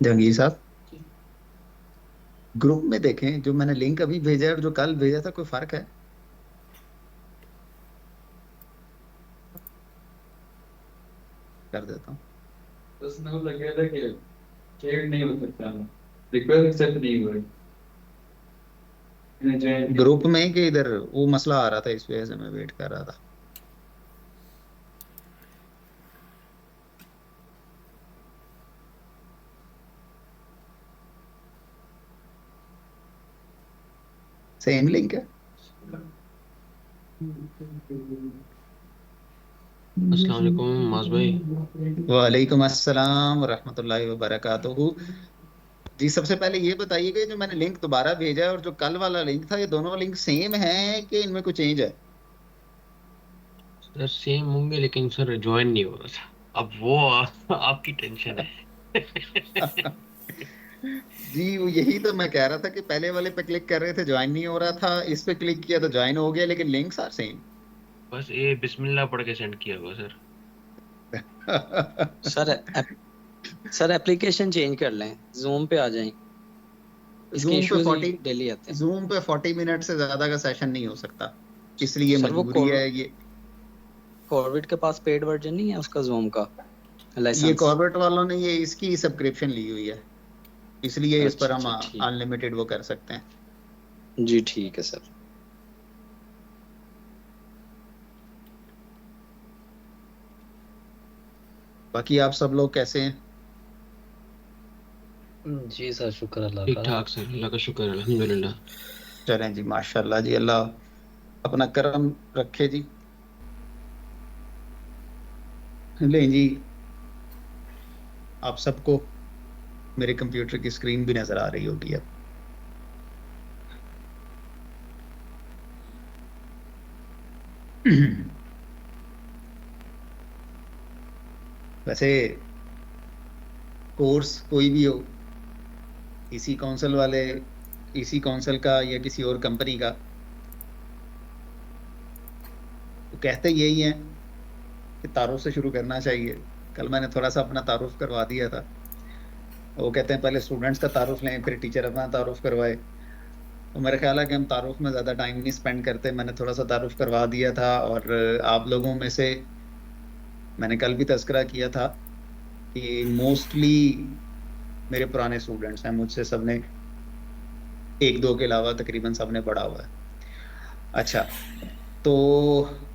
जहांगीर साहब, ग्रुप में देखें जो मैंने लिंक अभी भेजा है और जो कल भेजा था, कोई फर्क है? कर देता हूँ। बस मेरे को लग गया था कि शेयर नहीं हो सकता, रिक्वेस्ट एक्सेप्ट नहीं हुआ मैंने ज्वाइन किया। ग्रुप में कि इधर वो मसला आ रहा था, इस वजह से मैं वेट कर रहा था। सेम लिंक है। अस्सलाम वालेकुम माज भाई। वालेकुम अस्सलाम रहमतुल्लाहि व बरकातुहू। जी, सबसे पहले ये बताइए कि जो मैंने लिंक दोबारा भेजा है और जो कल वाला लिंक था, ये दोनों लिंक सेम है कि इनमें कुछ चेंज है? सर सेम होंगे लेकिन सर ज्वाइन नहीं हो रहा था। अब वो आपकी टेंशन है। जी, वो यही तो मैं कह रहा था कि पहले वाले पे क्लिक कर रहे थे, ज्वाइन नहीं हो रहा था, इस पे क्लिक किया तो ज्वाइन हो गया, लेकिन लिंक्स आर सेम। बस ये बिस्मिल्लाह पढ़ के सेंड किया हुआ sir. Sir sir application change कर लें, जूम पे आ जाएं। इसके जूम पे इश्यूज ही 40 डेली आते हैं। जूम पे 40 मिनट से ज्यादा का सेशन नहीं हो सकता, इसलिए सर वो मजबूरी है ये। कॉर्बेट के पास पेड वर्जन नहीं है उसका, जूम का ये लाइसेंस। कॉर्बेट वालों ने ये इसकी सब्सक्रिप्शन ली हुई है, इसलिए इस पर अच्छा हम अच्छा ठीक। अनलिमिटेड वो कर सकते हैं। जी ठीक है सर। बाकी आप सब लोग कैसे हैं? जी सर, शुक्र अल्लाह ठीक का। ठाक सर, अल्लाह का शुक्र है, अल्हम्दुलिल्लाह। चलें जी, माशाल्लाह जी, अल्लाह अपना करम रखे जी। लें जी, आप सबको मेरे कंप्यूटर की स्क्रीन भी नजर आ रही होगी अब। वैसे कोर्स कोई भी हो, इसी काउंसिल वाले, इसी काउंसिल का या किसी और कंपनी का, तो कहते यही है कि तारुफ से शुरू करना चाहिए। कल मैंने थोड़ा सा अपना तारुफ करवा दिया था। वो कहते हैं पहले स्टूडेंट्स का तारुफ लें, फिर टीचर अपना तारुफ करवाए। तो मेरा ख्याल है कि हम तारुफ में ज़्यादा टाइम नहीं स्पेंड करते, मैंने थोड़ा सा तारुफ करवा दिया था। और आप लोगों में से मैंने कल भी तज़किरा किया था कि मोस्टली मेरे पुराने स्टूडेंट्स हैं, मुझसे सबने, एक दो के अलावा तकरीबन सबने पढ़ा हुआ है। अच्छा, तो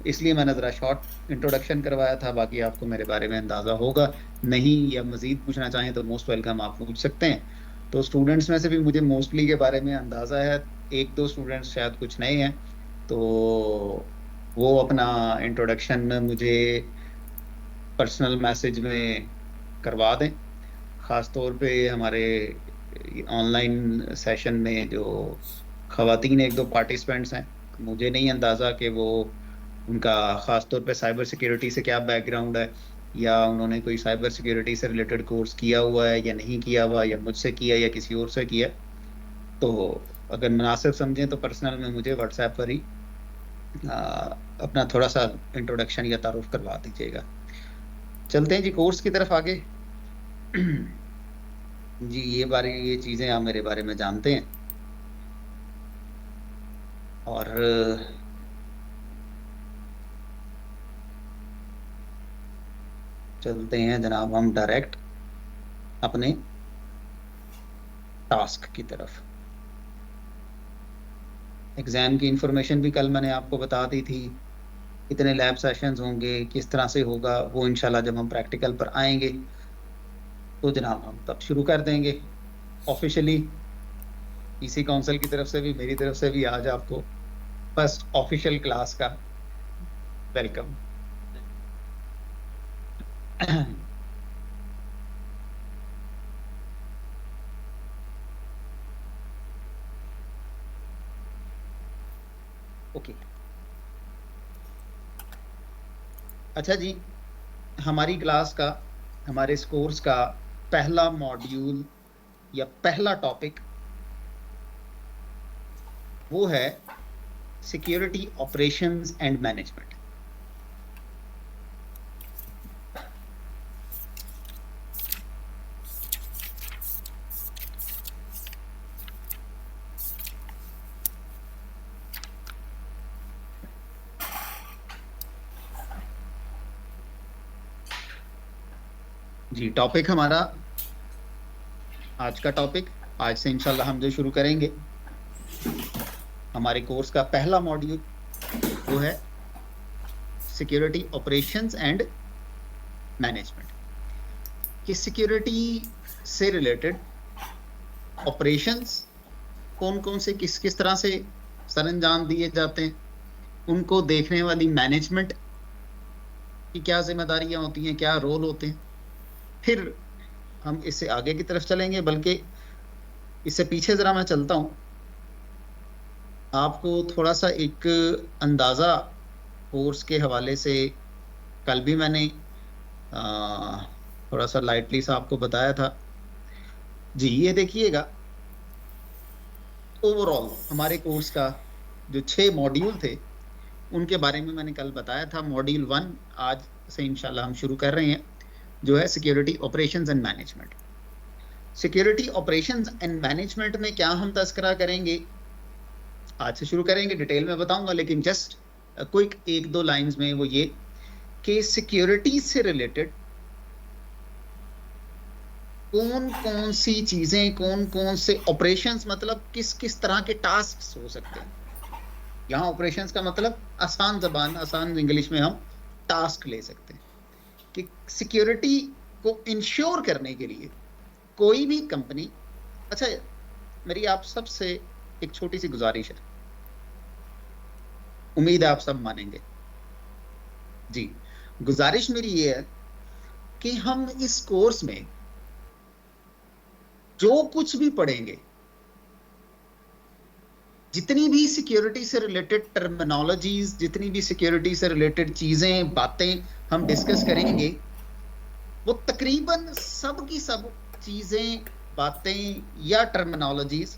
इसलिए मैंने ज़रा शॉर्ट इंट्रोडक्शन करवाया था, बाकी आपको मेरे बारे में अंदाज़ा होगा। नहीं, या मज़ीद पूछना चाहें तो मोस्ट वेलकम, आप पूछ सकते हैं। तो स्टूडेंट्स में से भी मुझे मोस्टली के बारे में अंदाज़ा है, एक दो स्टूडेंट्स शायद कुछ नए हैं, तो वो अपना इंट्रोडक्शन मुझे पर्सनल मैसेज में करवा दें। ख़ास तौर पे हमारे ऑनलाइन सेशन में जो ख़वातीन एक दो पार्टिसिपेंट्स हैं, मुझे नहीं अंदाज़ा कि वो, उनका ख़ास तौर पे साइबर सिक्योरिटी से क्या बैकग्राउंड है, या उन्होंने कोई साइबर सिक्योरिटी से रिलेटेड कोर्स किया हुआ है या नहीं किया हुआ, या मुझसे किया या किसी और से किया। तो अगर मुनासिब समझें तो पर्सनल में मुझे व्हाट्सएप पर ही आ, अपना थोड़ा सा इंट्रोडक्शन या तारुफ करवा दीजिएगा। चलते हैं जी कोर्स की तरफ आगे। जी, ये चीज़ें आप मेरे बारे में जानते हैं। और चलते हैं जनाब हम डायरेक्ट अपने टास्क की तरफ। एग्जाम की इंफॉर्मेशन भी कल मैंने आपको बता दी थी, कितने लैब सेशंस होंगे, किस तरह से होगा, वो इंशाल्लाह जब हम प्रैक्टिकल पर आएंगे तो जनाब हम तब शुरू कर देंगे ऑफिशियली। इसी काउंसिल की तरफ से भी, मेरी तरफ से भी आज आपको फर्स्ट ऑफिशियल क्लास का वेलकम। ओके, अच्छा जी, हमारी क्लास का, हमारे इस कोर्स का पहला मॉड्यूल या पहला टॉपिक वो है सिक्योरिटी ऑपरेशंस एंड मैनेजमेंट। जी, टॉपिक हमारा आज का टॉपिक, आज से इंशाल्लाह हम जो शुरू करेंगे हमारे कोर्स का पहला मॉड्यूल वो है सिक्योरिटी ऑपरेशंस एंड मैनेजमेंट। कि सिक्योरिटी से रिलेटेड ऑपरेशंस कौन कौन से किस किस तरह से सरंजाम दिए जाते हैं, उनको देखने वाली मैनेजमेंट की क्या जिम्मेदारियां होती हैं, क्या रोल होते हैं। फिर हम इससे आगे की तरफ चलेंगे, बल्कि इससे पीछे ज़रा मैं चलता हूँ, आपको थोड़ा सा एक अंदाज़ा कोर्स के हवाले से कल भी मैंने थोड़ा सा लाइटली सा आपको बताया था। जी, ये देखिएगा, ओवरऑल हमारे कोर्स का जो 6 मॉड्यूल थे उनके बारे में मैंने कल बताया था। मॉड्यूल 1 आज से इंशाल्लाह हम शुरू कर रहे हैं, जो है security operations and management. Security operations and management में क्या हम तस्करा करेंगे, आज से शुरू करेंगे, डिटेल में बताऊंगा, लेकिन जस्ट क्विक 1-2 लाइंस में वो ये कि सिक्योरिटी से रिलेटेड कौन कौन सी चीजें, कौन कौन से ऑपरेशंस, मतलब किस किस तरह के टास्क हो सकते हैं। यहाँ ऑपरेशंस का मतलब आसान जबान, आसान इंग्लिश में हम टास्क ले सकते हैं कि सिक्योरिटी को इंश्योर करने के लिए कोई भी कंपनी। अच्छा, मेरी आप सबसे एक छोटी सी गुजारिश है, उम्मीद है आप सब मानेंगे। जी, गुजारिश मेरी ये है कि हम इस कोर्स में जो कुछ भी पढ़ेंगे, जितनी भी सिक्योरिटी से रिलेटेड टर्मिनोलॉजीज, जितनी भी सिक्योरिटी से रिलेटेड चीजें, बातें हम डिस्कस करेंगे, वो तकरीबन सब की सब चीजें, बातें या टर्मिनोलॉजीज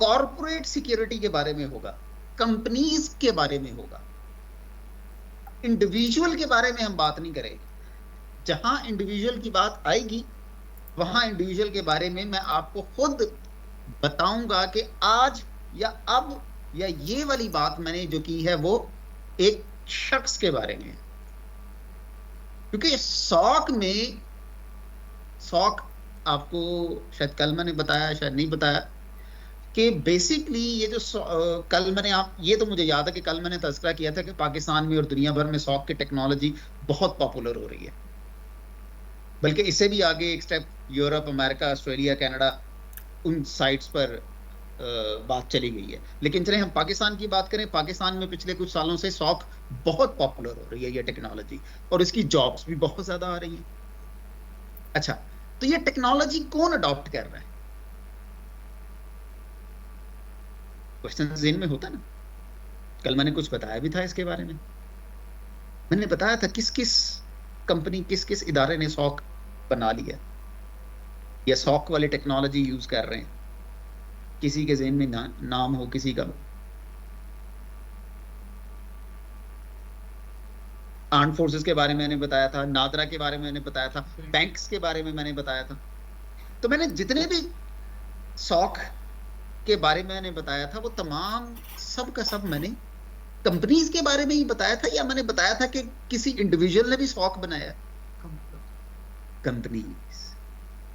कॉर्पोरेट सिक्योरिटी के बारे में होगा, कंपनीज के बारे में होगा। इंडिविजुअल के बारे में हम बात नहीं करेंगे। जहां इंडिविजुअल की बात आएगी वहां इंडिविजुअल के बारे में मैं आपको खुद बताऊंगा कि आज या अब या ये वाली बात मैंने जो की है वो एक शख्स के बारे में है। क्योंकि सॉक में, सॉक आपको शायद कल मैंने बताया, शायद नहीं बताया, कि बेसिकली ये जो कल मैंने ये तो मुझे याद है कि कल मैंने तज़किरा किया था कि पाकिस्तान में और दुनिया भर में सॉक की टेक्नोलॉजी बहुत पॉपुलर हो रही है, बल्कि इससे भी आगे एक step Europe, America, Australia, Canada, उन साइट्स पर बात चली गई है। लेकिन चले हम पाकिस्तान की बात करें, पाकिस्तान में पिछले कुछ सालों से सॉक बहुत पॉपुलर हो रही है, ये टेक्नोलॉजी, और इसकी जॉब्स भी बहुत ज्यादा आ रही हैं। अच्छा, तो ये टेक्नोलॉजी कौन अडॉप्ट कर रहा है, क्वेश्चन ज़हन में होता ना। कल मैंने कुछ बताया भी था इसके बारे में, मैंने बताया था किस किस कंपनी, किस किस इदारे ने सॉक बना लिया या सॉक वाली टेक्नोलॉजी यूज कर रहे हैं। किसी के ज़हन में नाम हो किसी का, आर्म्ड फोर्सेस के बारे में मैंने बताया था, नादरा के बारे में मैंने बताया था, बैंक्स के बारे में मैंने बताया था। तो मैंने जितने भी सॉक के बारे में मैंने बताया था वो तमाम सब का सब मैंने कंपनीज के बारे में ही बताया था, या मैंने बताया था कि किसी इंडिविजुअल ने भी सॉक बनाया, कंपनीज।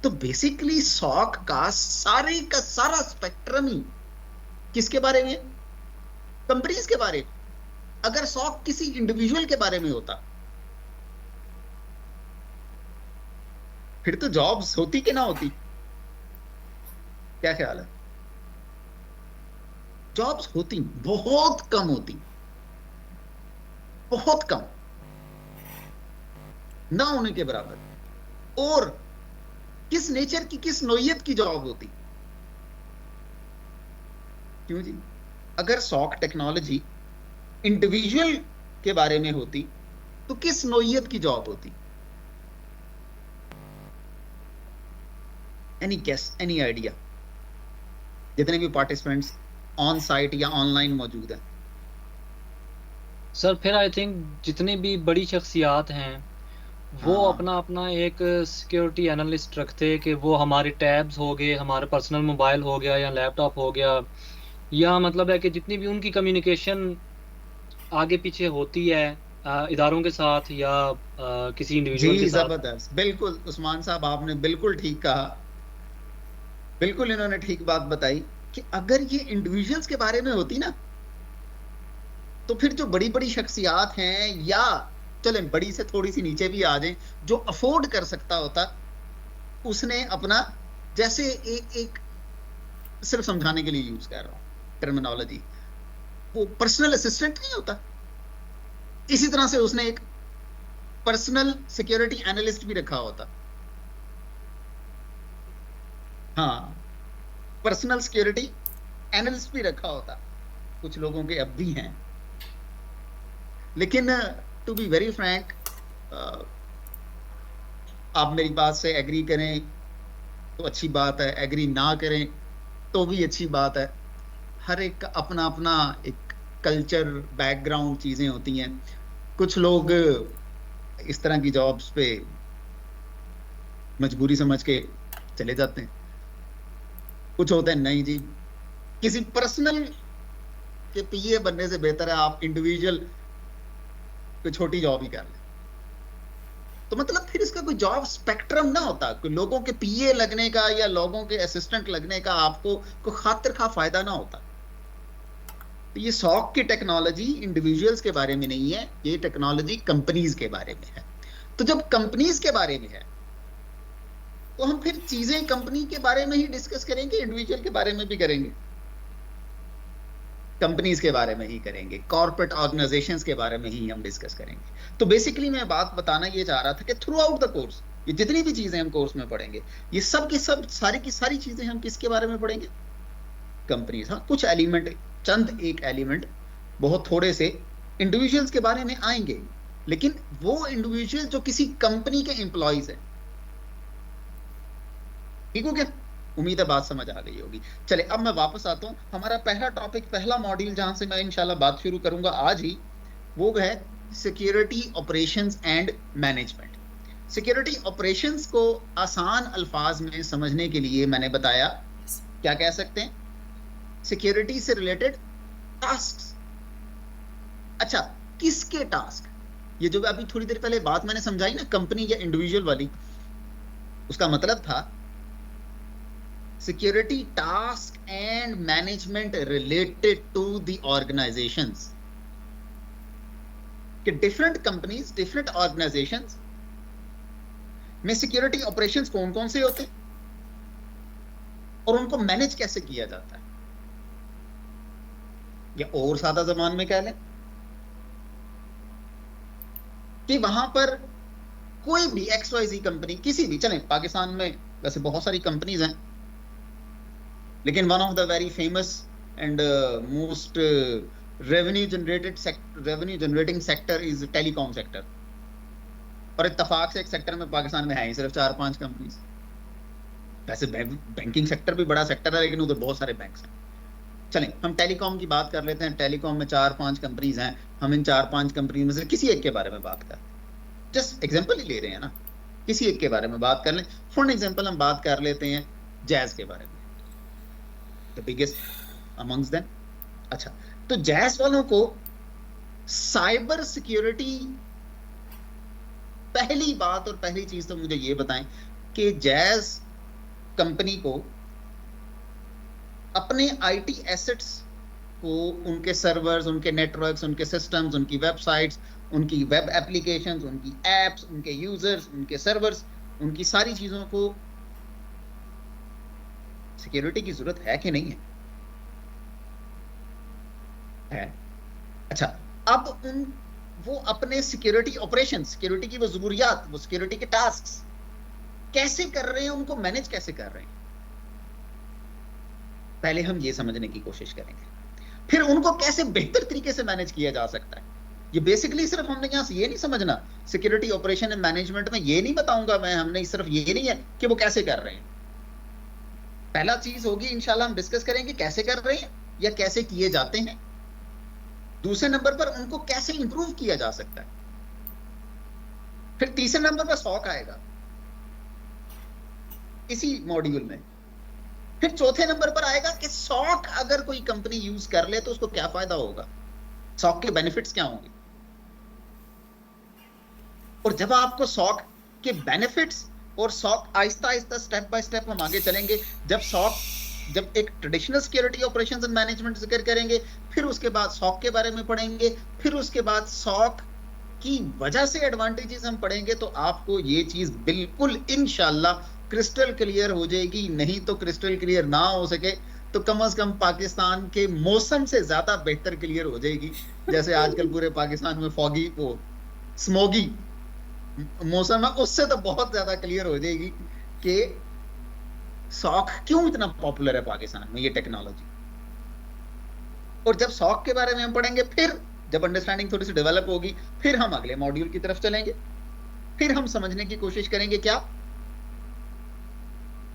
तो बेसिकली सॉक का सारा स्पेक्ट्रम ही किसके बारे में, कंपनीज के बारे में। अगर सॉक किसी इंडिविजुअल के बारे में होता फिर तो जॉब्स होती कि ना होती, क्या ख्याल है? जॉब्स होती, बहुत कम होती, बहुत कम, ना होने के बराबर। और किस नेचर की, किस नोयत की जॉब होती? क्यों जी? अगर सॉक टेक्नोलॉजी इंडिविजुअल के बारे में होती तो किस नोयत की जॉब होती? Any guess, any idea? जितने भी पार्टिसिपेंट्स ऑन साइट या ऑनलाइन मौजूद हैं। सर फिर आई थिंक जितनी भी बड़ी शख्सियात हैं वो हाँ। अपना अपना एक सिक्योरिटी एनालिस्ट रखते कि वो हमारे टैब्स हो गए, हमारे पर्सनल मोबाइल हो गया या लैपटॉप हो गया, या मतलब है कि जितनी भी उनकी कम्युनिकेशन आगे पीछे होती है इदारों के साथ या किसी इंडिविजुअल जी के साथ? जबरदस्त, बिल्कुल उस्मान साहब आपने बिल्कुल ठीक कहा, बिल्कुल इन्होंने ठीक बात बताई कि अगर ये इंडिविजुअल्स के बारे में होती ना, तो फिर जो बड़ी बड़ी शख्सियात हैं, या चले बड़ी से थोड़ी सी नीचे भी आ जाएं, जो अफोर्ड कर सकता होता, उसने अपना, जैसे एक सिर्फ समझाने के लिए यूज कर रहा हूं टर्मिनोलॉजी, वो पर्सनल असिस्टेंट नहीं होता, इसी तरह से उसने एक पर्सनल सिक्योरिटी एनालिस्ट भी रखा होता। हाँ, पर्सनल सिक्योरिटी एनालिस्ट भी रखा होता, कुछ लोगों के अब भी हैं। लेकिन टू बी वेरी फ्रैंक, आप मेरी बात से एग्री करें तो अच्छी बात है, एग्री ना करें तो भी अच्छी बात है। हर एक का अपना अपना एक कल्चर, बैकग्राउंड, चीजें होती हैं। कुछ लोग इस तरह की जॉब्स पे मजबूरी समझ के चले जाते हैं, कुछ होते हैं नहीं जी, किसी पर्सनल के पीए बनने से बेहतर है आप इंडिविजुअल कोई छोटी जॉब ही कर लें। तो मतलब फिर इसका कोई जॉब स्पेक्ट्रम ना होता, कोई लोगों के पीए लगने का या लोगों के असिस्टेंट लगने का आपको कोई खातिर खा फायदा ना होता। तो ये सॉक की टेक्नोलॉजी इंडिविजुअल्स के बारे में नहीं है, ये टेक्नोलॉजी कंपनीज के बारे में है। तो जब कंपनीज के बारे में है तो हम फिर चीजें कंपनी के बारे में ही डिस्कस करेंगे, इंडिविजुअल के बारे में भी करेंगे, कंपनीज के बारे में ही करेंगे, कॉर्पोरेट ऑर्गेनाइजेशंस के बारे में ही हम डिस्कस करेंगे। तो बेसिकली मैं बात बताना ये चाह रहा था कि थ्रू आउट द कोर्स ये जितनी भी चीजें हम कोर्स में पढ़ेंगे, ये सब की सब सारी की सारी चीजें हम किसके बारे में पढ़ेंगे? कंपनीज। हाँ, कुछ एलिमेंट, चंद एक एलिमेंट, बहुत थोड़े से इंडिविजुअल्स के बारे में आएंगे, लेकिन वो इंडिविजुअल जो किसी कंपनी के एम्प्लॉइज हैं। ठीक हो क्या? उम्मीद है बात समझ आ गई होगी। चले अब मैं वापस आता हूं, हमारा पहला टॉपिक, पहला मॉड्यूल जहां से मैं इंशाल्लाह बात शुरू करूंगा आज ही, वो है security operations and management. Security operations को आसान अल्फाज में समझने के लिए मैंने बताया, क्या कह सकते हैं, सिक्योरिटी से रिलेटेड टास्क। अच्छा, किसके टास्क? ये जो अभी थोड़ी देर पहले बात मैंने समझाई ना, कंपनी या इंडिविजुअल वाली, उसका मतलब था security task and management related to the organizations, कि different companies, different organizations में security operations कौन कौन से होते हैं और उनको मैनेज कैसे किया जाता है, या और सादा जबान में कह लें कि वहां पर कोई भी XYZ कंपनी, किसी भी, चलें पाकिस्तान में वैसे बहुत सारी कंपनीज हैं, लेकिन one of the very famous and most revenue generating sector is telecom sector, और इत्तफाक से एक सेक्टर में पाकिस्तान में है ही सिर्फ 4-5 कंपनीज। वैसे बैंकिंग सेक्टर भी बड़ा सेक्टर है, लेकिन उधर बहुत सारे बैंक्स हैं। चलें हम टेलीकॉम की बात कर लेते हैं। टेलीकॉम में 4-5 कंपनीज हैं, हम इन 4-5 कंपनीज में से किसी एक के बारे में बात करते हैं। जस्ट एग्जांपल ही ले रहे हैं ना, किसी एक के बारे में बात कर लें। फॉर एग्जांपल हम बात कर लेते हैं जैज के बारे में, the biggest amongst them। अच्छा, तो जैज वालों को साइबर सिक्योरिटी, पहली बात और पहली चीज तो मुझे ये बताएं कि जैज कंपनी को अपने आईटी एसेट्स को, उनके सर्वर्स, उनके नेटवर्क्स, उनके सिस्टम्स, उनकी वेबसाइट्स, उनकी वेब एप्लीकेशंस, उनकी एप्स, उनके यूजर्स, उनके सर्वर्स, उनकी सारी चीजों को सिक्योरिटी की जरूरत है कि नहीं है? अच्छा, अब वो अपने सिक्योरिटी ऑपरेशन, सिक्योरिटी की वो जरूरियात, वो सिक्योरिटी के टास्क्स कैसे कर रहे हैं, उनको मैनेज कैसे कर रहे हैं, पहले हम ये समझने की कोशिश करेंगे। फिर उनको कैसे बेहतर तरीके से मैनेज किया जा सकता है। ये बेसिकली सिर्फ हमने यहां से ये नहीं समझना, सिक्योरिटी ऑपरेशन एंड मैनेजमेंट में ये नहीं बताऊंगा मैं, हमने सिर्फ ये नहीं है कि वो कैसे कर रहे हैं। पहला चीज होगी इंशाल्लाह हम डिस्कस करेंगे कैसे कर रहे हैं या कैसे किए जाते हैं। दूसरे नंबर पर उनको कैसे इंप्रूव किया जा सकता है। फिर तीसरे नंबर पर सॉक आएगा इसी मॉड्यूल में। फिर चौथे नंबर पर आएगा कि सॉक अगर कोई कंपनी यूज कर ले तो उसको क्या फायदा होगा, सॉक के बेनिफिट्स क्या होंगे। और जब आपको सॉक के बेनिफिट्स और sock Aahista Aahista step by step हम आगे चलेंगे, जब एक traditional security operations and management जिक्र करेंगे, फिर उसके बाद सॉक के बारे में पढ़ेंगे, फिर उसके बाद सॉक की वजह से एडवांटेजेस हम पढ़ेंगे, तो आपको ये चीज बिल्कुल इंशाल्लाह क्रिस्टल क्लियर हो जाएगी। नहीं तो क्रिस्टल क्लियर ना हो सके तो कम से कम पाकिस्तान के मौसम से ज्यादा बेहतर क्लियर हो जाएगी। जैसे आजकल पूरे पाकिस्तान में फॉगी वो स्मोगी मौसम है, उससे तो बहुत ज्यादा क्लियर हो जाएगी कि सॉक क्यों इतना पॉपुलर है पाकिस्तान में, ये टेक्नोलॉजी। और जब सॉक के बारे में हम पढ़ेंगे, फिर जब अंडरस्टैंडिंग थोड़ी सी डेवलप होगी, फिर हम अगले मॉड्यूल की तरफ चलेंगे, फिर हम समझने की कोशिश करेंगे क्या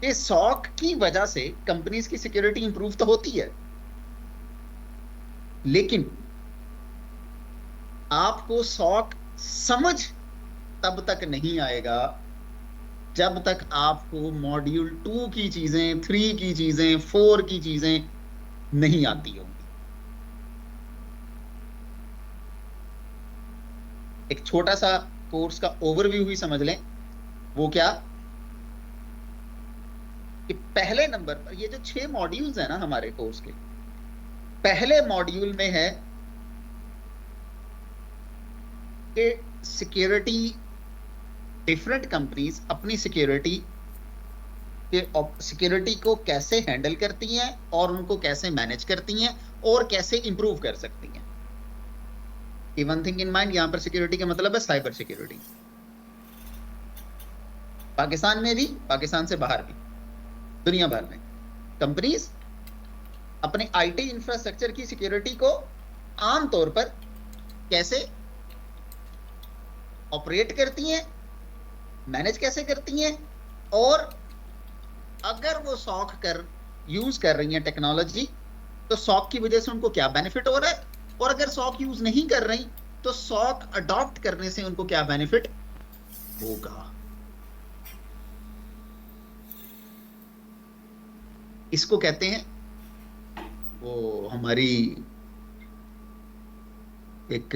कि सॉक की वजह से कंपनीज की सिक्योरिटी इंप्रूव तो होती है, लेकिन आपको सॉक समझ तब तक नहीं आएगा जब तक आपको मॉड्यूल 2 की चीजें, 3 की चीजें, 4 की चीजें नहीं आती होंगी। एक छोटा सा कोर्स का ओवरव्यू ही समझ लें। वो क्या कि पहले नंबर पर ये जो 6 मॉड्यूल्स हैं ना हमारे कोर्स के, पहले मॉड्यूल में है कि सिक्योरिटी, डिफरेंट कंपनीज अपनी सिक्योरिटी को कैसे हैंडल करती हैं और उनको कैसे मैनेज करती हैं और कैसे इंप्रूव कर सकती हैं। वन थिंग इन माइंड, यहां पर सिक्योरिटी का मतलब है साइबर सिक्योरिटी। पाकिस्तान में भी, पाकिस्तान से बाहर भी, दुनिया भर में कंपनीज अपने आईटी इंफ्रास्ट्रक्चर की सिक्योरिटी को आमतौर पर कैसे ऑपरेट करती हैं, मैनेज कैसे करती हैं, और अगर वो सॉक यूज कर रही हैं टेक्नोलॉजी, तो सॉक की वजह से उनको क्या बेनिफिट हो रहा है, और अगर सॉक यूज नहीं कर रही तो सॉक अडॉप्ट करने से उनको क्या बेनिफिट होगा। इसको कहते हैं, वो हमारी एक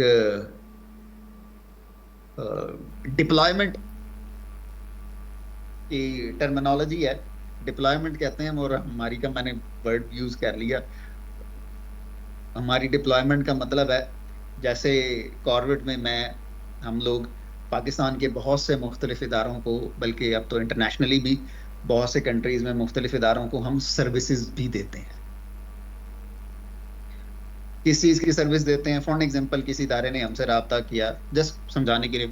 डिप्लॉयमेंट की टर्मिनोलॉजी है, डिप्लॉयमेंट कहते हैं, और हमारी का मैंने वर्ड यूज कर लिया। हमारी डिप्लॉयमेंट का मतलब है, जैसे कॉर्बेट में हम लोग पाकिस्तान के बहुत से मुख्तलिफ इदारों को, बल्कि अब तो इंटरनेशनली भी बहुत से कंट्रीज में मुख्तलिफ इदारों को हम सर्विसेज भी देते हैं। किस चीज़ की सर्विस देते हैं? फॉर एग्जांपल, किसी इदारे ने हमसे रब्ता किया, जस्ट समझाने के लिए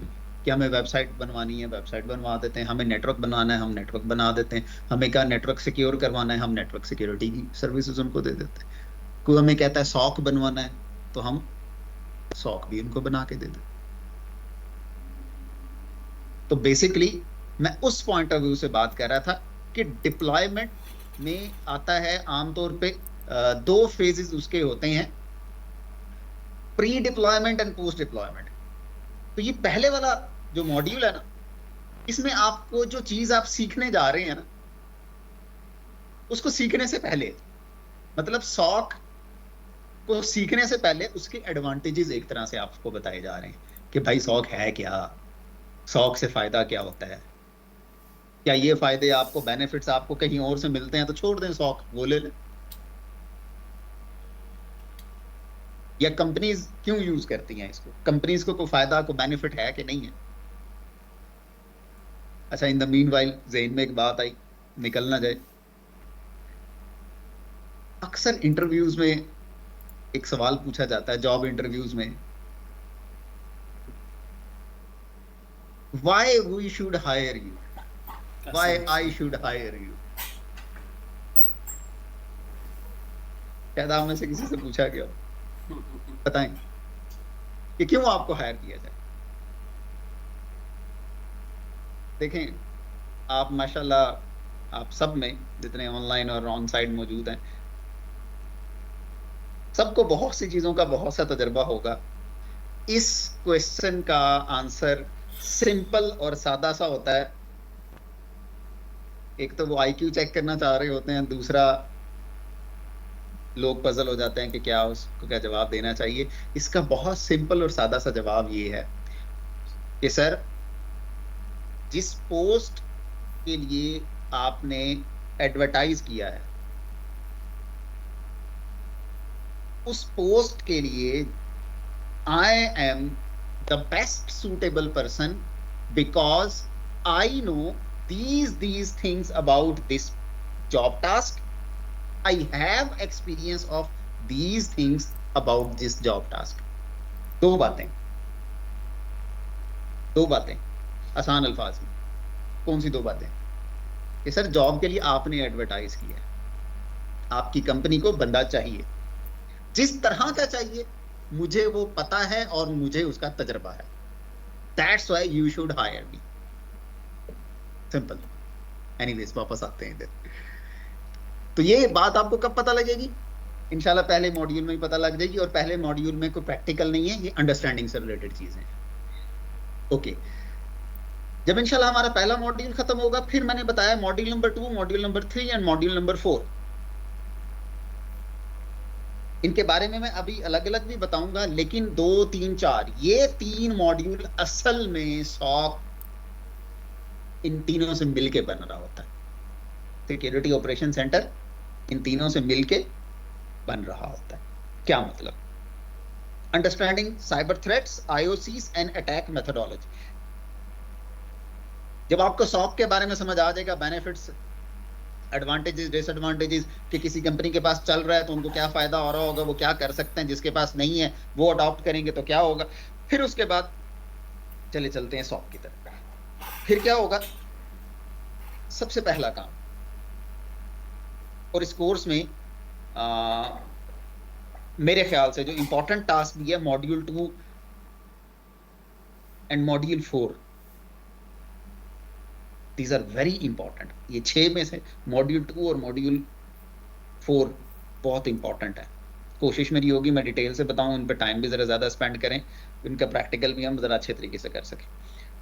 कि हमें वेबसाइट बनवानी है, वेबसाइट बनवा देते हैं। हमें नेटवर्क बनवाना है, हम नेटवर्क बना देते हैं। हमें क्या नेटवर्क सिक्योर करवाना है, हम नेटवर्क सिक्योरिटी की सर्विसेज उनको दे देते हैं। कोई हमें कहता है सॉक बनवाना है, तो हम सॉक भी उनको बना के दे देते। तो बेसिकली मैं उस पॉइंट ऑफ व्यू से बात कर रहा था कि डिप्लॉयमेंट में आता है आमतौर पे 2 फेजेस उसके होते हैं, pre deployment and post deployment. तो ये पहले वाला जो मॉड्यूल है ना, इसमें आपको जो चीज आप सीखने जा रहे हैं ना, उसको सीखने से पहले, मतलब सॉक को सीखने से पहले उसके एडवांटेजेस एक तरह से आपको बताए जा रहे हैं कि भाई सॉक है क्या, सॉक से फायदा क्या होता है, क्या ये फायदे आपको, बेनिफिट्स आपको कहीं और से मिलते हैं तो छोड़ दें सॉक, वो ले लें, या कंपनीज क्यों यूज करती हैं इसको, कंपनीज को कोई फायदा, को बेनिफिट है कि नहीं है। अच्छा, इन द मीनवाइल ज़हन में एक बात आई, निकल ना जाए। अक्सर इंटरव्यूज में एक सवाल पूछा जाता है, जॉब इंटरव्यूज में, why we should hire you, why I should hire you. शायद आप में से किसी से पूछा गया, बताएं कि क्यों आपको हायर किया जाए। देखें, आप माशाल्लाह, आप सब में जितने ऑनलाइन और ऑन साइड मौजूद हैं, सबको बहुत सी चीजों का बहुत सा तजर्बा होगा। इस क्वेश्चन का आंसर सिंपल और सादा सा होता है। एक तो वो आईक्यू चेक करना चाह रहे होते हैं, दूसरा लोग पजल हो जाते हैं कि क्या उसको क्या जवाब देना चाहिए। इसका बहुत सिंपल और सादा सा जवाब ये है कि सर, जिस पोस्ट के लिए आपने एडवर्टाइज किया है, उस पोस्ट के लिए I am the best suitable person because I know these things about this job task. I have experience of these things about this job task. दो बातें आसान अल्फाज में। कौन सी दो बातें? कि सर जॉब के लिए आपने एडवर्टाइज किया है, आपकी कंपनी को बंदा चाहिए, जिस तरह का चाहिए मुझे वो पता है और मुझे उसका तजर्बा है। That's why you should hire me. Simple. Anyways, वापस आते हैं इधर। तो ये बात आपको कब पता लगेगी? इंशाल्लाह पहले मॉड्यूल में ही पता लग जाएगी, और पहले मॉड्यूल में कोई प्रैक्टिकल नहीं है, ये अंडरस्टैंडिंग से रिलेटेड चीजें हैं। ओके, जब इंशाल्लाह हमारा पहला मॉड्यूल खत्म होगा, फिर मैंने बताया module number 2, module number 3 and module number 4। इनके बारे में मैं अभी अलग अलग भी बताऊंगा, लेकिन 2, 3, 4 ये 3 मॉड्यूल असल में SOC इन तीनों से मिलके बन रहा होता है। सिक्योरिटी ऑपरेशन सेंटर इन तीनों से मिलके बन रहा होता है। क्या मतलब? Understanding cyber threats, IOCs and attack methodology. जब आपको SOC के बारे में समझ आ जाएगा, बेनिफिट्स, एडवांटेजेस, डिसएडवांटेजेस, कि किसी कंपनी के पास चल रहा है तो उनको क्या फायदा हो रहा होगा, वो क्या कर सकते हैं, जिसके पास नहीं है वो अडॉप्ट करेंगे तो क्या होगा, फिर उसके बाद चलते हैं SOC की तरफ। फिर क्या होगा? सबसे पहला काम, और इस कोर्स में मेरे ख्याल से जो इंपॉर्टेंट टास्क भी है, module 2 and module 4, these are very important. ये 6 में से मॉड्यूल 2 और मॉड्यूल 4 बहुत इंपॉर्टेंट है। कोशिश मेरी होगी मैं डिटेल से बताऊं, इन पर टाइम भी जरा ज्यादा स्पेंड करें, इनका प्रैक्टिकल भी हम जरा अच्छे तरीके से कर सकें।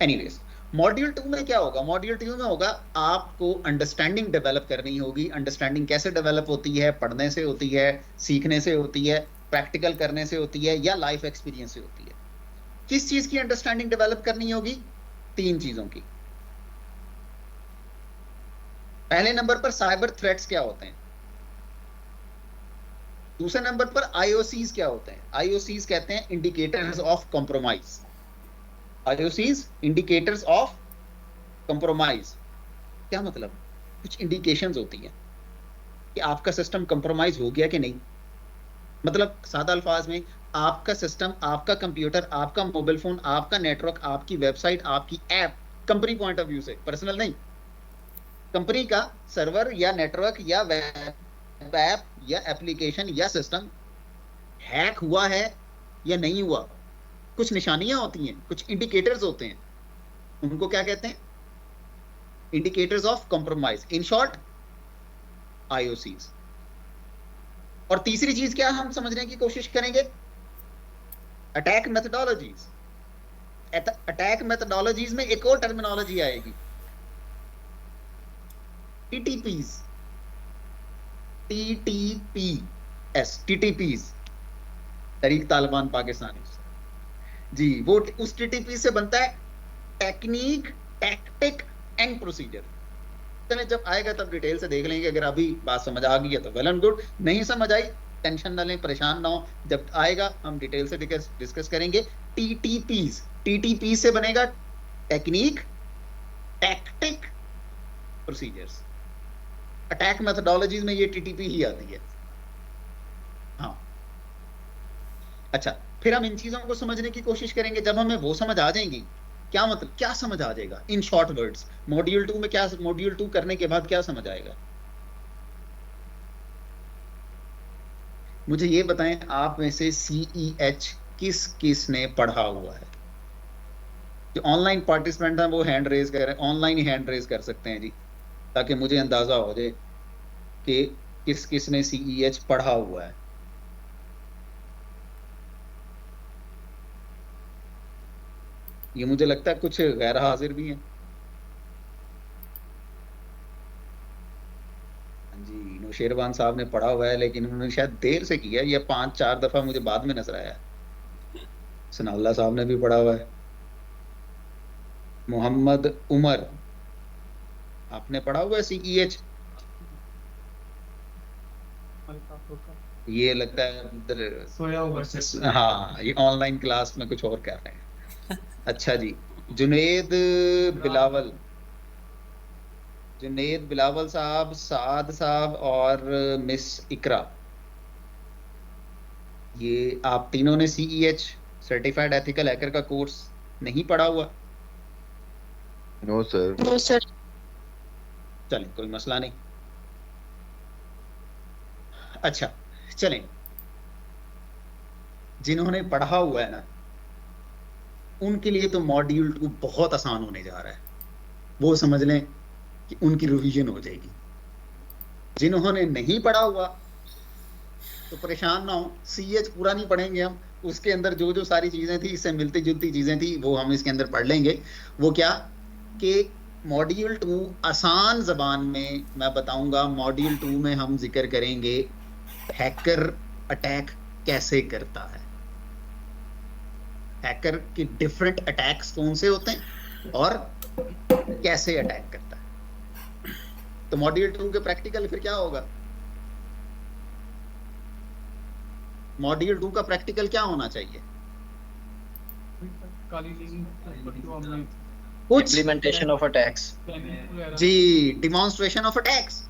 एनीवेज, मॉड्यूल 2 में क्या होगा? मॉड्यूल 2 में होगा आपको अंडरस्टैंडिंग डेवलप करनी होगी। अंडरस्टैंडिंग कैसे डेवलप होती है? पढ़ने से होती है, सीखने से होती है, प्रैक्टिकल करने से होती है, या लाइफ एक्सपीरियंस से होती है। किस चीज की अंडरस्टैंडिंग डेवलप करनी होगी? 3 चीजों की। पहले नंबर पर साइबर थ्रेट्स क्या होते हैं, दूसरे नंबर पर IOCs क्या होते हैं। IOCs कहते हैं indicators of compromise. IOCs indicators of compromise. क्या मतलब? कुछ इंडिकेशंस होती हैं कि आपका सिस्टम कॉम्प्रोमाइज हो गया कि नहीं। मतलब सादा अल्फाज में, आपका सिस्टम, आपका कंप्यूटर, आपका मोबाइल फोन, आपका नेटवर्क, आपकी वेबसाइट, आपकी app, company point of view से, पर्सनल नहीं, कंपनी का सर्वर या नेटवर्क या वेब ऐप या एप्लीकेशन या सिस्टम हैक हुआ है या नहीं हुआ। कुछ निशानियां होती हैं, कुछ इंडिकेटर्स होते हैं, उनको क्या कहते हैं? Indicators of compromise, in short IOCs। और तीसरी चीज क्या हम समझने की कोशिश करेंगे? Attack methodologies. अटैक मेथोडोलॉजीज में एक और टर्मिनोलॉजी आएगी, TTPs, TTPs, तहरीक तालिबान पाकिस्तानी जी। वो उस TTP से बनता है टेक्निक, टैक्टिक एंड प्रोसीजर। चलिए जब आएगा तब डिटेल से देख लेंगे। अगर अभी बात समझ आ गई है तो वेल एंड गुड, नहीं समझ आई टेंशन ना लें, परेशान ना हो, जब आएगा हम डिटेल से डिस्कस करेंगे। TTP से बनेगा technique, tactic, procedures. Attack methodologies में ये TTP ही आती है। हाँ, अच्छा, फिर हम इन चीजों को समझने की कोशिश करेंगे। जब हमें वो समझ आ जाएंगी, क्या मतलब, क्या समझ आ जाएगा इन शॉर्ट वर्ड्स? मॉड्यूल 2 में क्या, मॉड्यूल 2 करने के बाद क्या समझ आएगा? मुझे ये बताएं, आप में से CEH किस किस ने पढ़ा हुआ है? जो ऑनलाइन पार्टिसिपेंट हैं वो हैंड रेज कर रहे हैं, ऑनलाइन ही हैंड रेज कर सकते हैं जी, ताकि मुझे अंदाजा हो जाए कि किस किस ने CEH पढ़ा हुआ है। ये मुझे लगता है कुछ गैर हाजिर भी हैं। जी, नौशेरवान साहब ने पढ़ा हुआ है, लेकिन उन्होंने शायद देर से किया, या 5-4 दफा मुझे बाद में नजर आया। सनाउल्लाह साहब ने भी पढ़ा हुआ है। मोहम्मद उमर, आपने पढ़ा हुआ है CEH? ये लगता है इधर सोया हुआ है। हाँ, ये ऑनलाइन क्लास में कुछ और कर रहे हैं। अच्छा जी, जुनेद बिलावल, जुनेद बिलावल साहब, साद साहब और मिस इकरा, ये आप तीनों ने CEH सर्टिफाइड एथिकल हैकर का कोर्स नहीं पढ़ा हुआ? No sir. No sir. चलें, कोई मसला नहीं। अच्छा चलें, जिन्होंने पढ़ा हुआ है ना, उनके लिए तो मॉड्यूल 2 बहुत आसान होने जा रहा है, वो समझ लें कि उनकी रिवीजन हो जाएगी। जिन्होंने नहीं पढ़ा हुआ तो परेशान ना हो, CEH पूरा नहीं पढ़ेंगे हम, उसके अंदर जो जो सारी चीजें थी, इससे मिलती जुलती चीजें थी, वो हम इसके अंदर पढ़ लेंगे। वो क्या कि मॉड्यूल 2 आसान जबान में मैं बताऊंगा। मॉड्यूल 2 में हम जिक्र करेंगे हैकर अटैक कैसे करता है, हैकर के डिफरेंट अटैक्स कौन से होते हैं और कैसे अटैक करता है। तो मॉड्यूल 2 के प्रैक्टिकल फिर क्या होगा? मॉड्यूल 2 का प्रैक्टिकल क्या होना चाहिए? कुछ इम्प्लीमेंटेशन ऑफ अटैक्स। जी, डिमॉन्स्ट्रेशन ऑफ अटैक्स।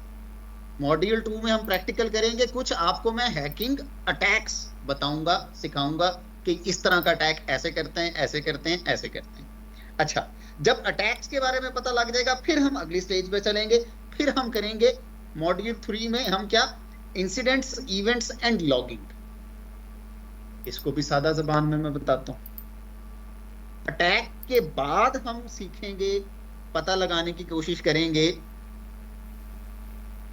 मॉड्यूल 2 में हम प्रैक्टिकल करेंगे, कुछ आपको मैं हैकिंग अटैक्स बताऊंगा, सिखाऊंगा कि इस तरह का अटैक ऐसे करते हैं, ऐसे करते हैं, ऐसे करते हैं। अच्छा, जब अटैक्स के बारे में पता लग जाएगा, फिर हम अगली स्टेज पे चलेंगे। फिर हम करेंगे मॉड्यूल 3 में हम क्या, इंसिडेंट्स, इवेंट्स एंड लॉगिंग। इसको भी सादा जबान में मैं बताता हूं। अटैक के बाद हम सीखेंगे, पता लगाने की कोशिश करेंगे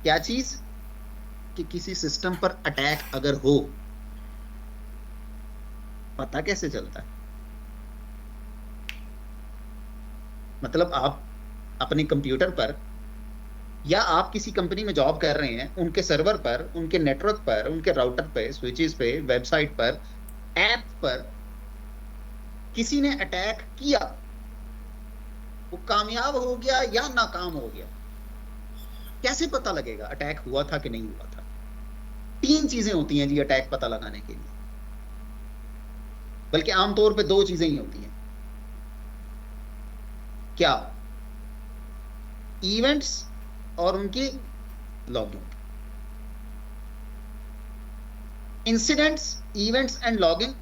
क्या चीज, कि किसी सिस्टम पर अटैक अगर हो, पता कैसे चलता है। मतलब आप अपने कंप्यूटर पर या आप किसी कंपनी में जॉब कर रहे हैं, उनके सर्वर पर, उनके नेटवर्क पर, उनके राउटर पे, स्विचेस पे, वेबसाइट पर, ऐप पर किसी ने अटैक किया, वो कामयाब हो गया या नाकाम हो गया, कैसे पता लगेगा अटैक हुआ था कि नहीं हुआ था? 3 चीजें होती हैं जी अटैक पता लगाने के लिए, बल्कि आमतौर पे 2 चीजें ही होती हैं। क्या? इवेंट्स और उनकी logging. Incidents, events and logging.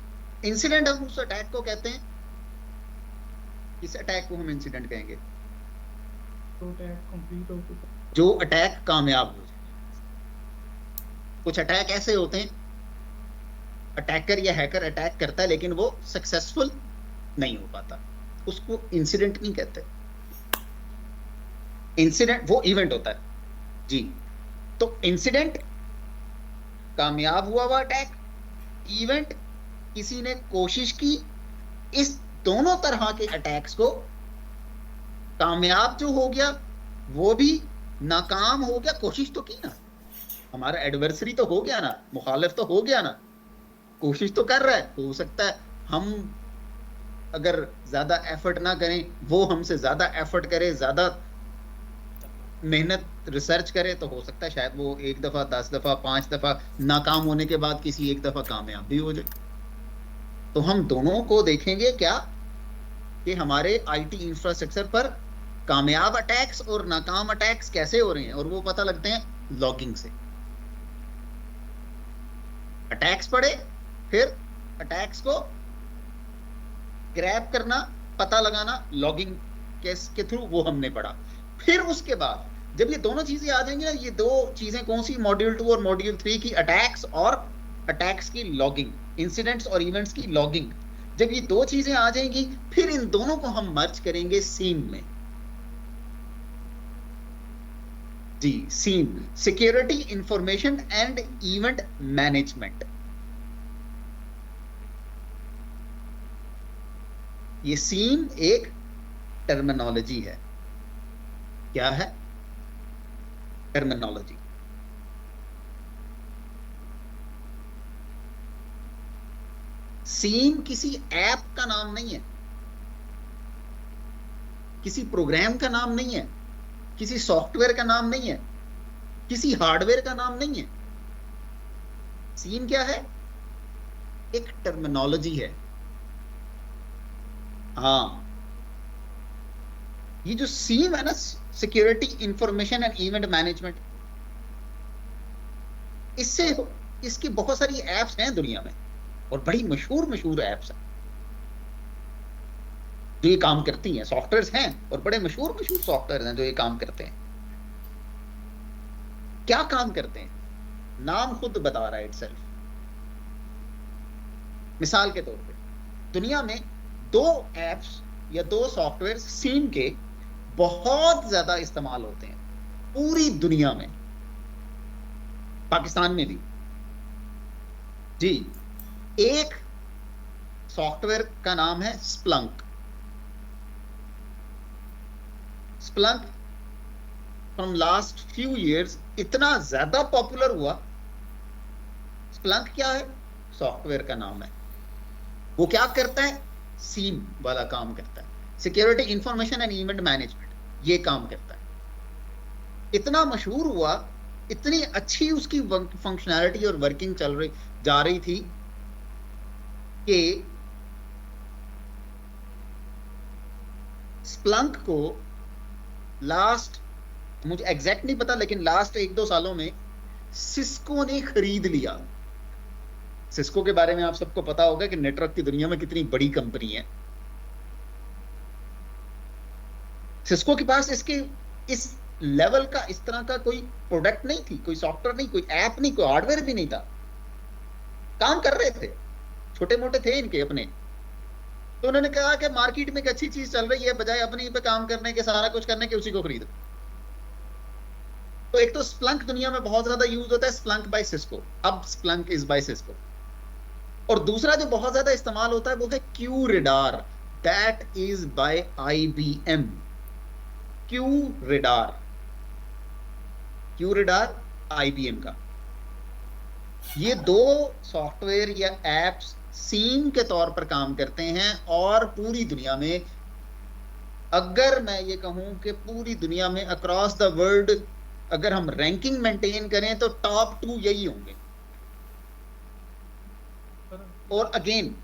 Incident हम उस अटैक को कहते हैं, इस अटैक को हम इंसिडेंट कहेंगे जो अटैक कामयाब हो जाए। कुछ अटैक ऐसे होते हैं, अटैकर या हैकर अटैक करता है लेकिन वो सक्सेसफुल नहीं हो पाता, उसको इंसिडेंट नहीं कहते। इंसिडेंट वो इवेंट होता है जी। तो इंसिडेंट कामयाब हुआ हुआ अटैक, इवेंट किसी ने कोशिश की। इस दोनों तरह के अटैक्स को, कामयाब जो हो गया वो भी, नाकाम हो गया, कोशिश तो की ना, हमारा एडवर्सरी तो हो गया ना, मुखालिफ तो हो गया ना, कोशिश तो कर रहा है। हो सकता है हम अगर ज्यादा एफर्ट ना करें, वो हमसे ज्यादा एफर्ट करे, ज्यादा मेहनत, रिसर्च करे, तो हो सकता है शायद वो 1 दफा, 10 दफा, 5 दफा नाकाम होने के बाद किसी 1 दफा कामयाब भी हो जाए। तो हम दोनों को देखेंगे क्या, कि हमारे आईटी इंफ्रास्ट्रक्चर पर कामयाब अटैक्स और नाकाम अटैक्स कैसे हो रहे हैं, और वो पता लगते हैं लॉगिंग से। अटैक्स पढ़े, फिर अटैक्स को ग्रैब करना, पता लगाना लॉगिंग के थ्रू, वो हमने पढ़ा। फिर उसके बाद जब ये दोनों चीजें आ जाएंगी ना, ये 2 चीजें कौन सी, मॉड्यूल 2 और मॉड्यूल 3 की, अटैक्स और अटैक्स की लॉगिंग, इंसिडेंट्स और इवेंट्स की लॉगिंग, जब ये 2 चीजें आ जाएंगी, फिर इन दोनों को हम मर्ज करेंगे सीन में। जी, SIEM, security information and event management. ये सीन एक टर्मिनोलॉजी है। क्या है? टर्मिनोलॉजी। सीन किसी ऐप का नाम नहीं है। किसी प्रोग्राम का नाम नहीं है, किसी सॉफ्टवेयर का नाम नहीं है, किसी हार्डवेयर का नाम नहीं है। सीम क्या है? एक टर्मिनोलॉजी है। हाँ, ये जो सीम है ना, security information and event management, इससे इसकी बहुत सारी एप्स हैं दुनिया में और बड़ी मशहूर एप्स हैं जो ये काम करती हैं। सॉफ्टवेयर्स हैं और बड़े मशहूर सॉफ्टवेयर हैं जो ये काम करते हैं। क्या काम करते हैं? नाम खुद बता रहा है इटसेल्फ। मिसाल के तौर पे दुनिया में 2 एप्स या 2 सॉफ्टवेयर सीम के बहुत ज्यादा इस्तेमाल होते हैं पूरी दुनिया में, पाकिस्तान में भी। जी, एक सॉफ्टवेयर का नाम है Splunk. Splunk from last few years इतना ज्यादा पॉपुलर हुआ। स्प्लंक क्या है? सॉफ्टवेयर का नाम है। वो क्या करता है? सीम वाला काम करता है, security information and event management, ये काम करता है। इतना मशहूर हुआ, इतनी अच्छी उसकी फंक्शनैलिटी और वर्किंग जा रही थी कि स्प्लंक को लास्ट, मुझे एग्जैक्ट नहीं पता, लेकिन लास्ट 1-2 सालों में सिस्को ने खरीद लिया। सिस्को के बारे में आप सबको पता होगा कि नेटवर्क की दुनिया में कितनी बड़ी कंपनी है। सिस्को के पास इसके इस लेवल का, इस तरह का कोई प्रोडक्ट नहीं थी, कोई सॉफ्टवेयर नहीं, कोई ऐप नहीं, कोई हार्डवेयर भी नहीं था। काम कर रहे थे, छोटे मोटे थे इनके अपने। तो उन्होंने कहा कि मार्केट में एक अच्छी चीज चल रही है, बजाय अपने पे काम करने के, सारा कुछ करने के, उसी को खरीदो। तो एक तो स्प्लंक दुनिया में बहुत ज्यादा यूज होता है, स्प्लंक बाय सिस्को। अब स्प्लंक इज बाय सिस्को। और दूसरा जो बहुत ज्यादा इस्तेमाल होता है वो है QRadar, that is by IBM। QRadar IBM का। ये 2 सॉफ्टवेयर या एप्स सीम के तौर पर काम करते हैं और पूरी दुनिया में, अगर मैं ये कहूं कि पूरी दुनिया में अक्रॉस द वर्ल्ड अगर हम रैंकिंग मेंटेन करें तो टॉप 2 यही होंगे। और अगेन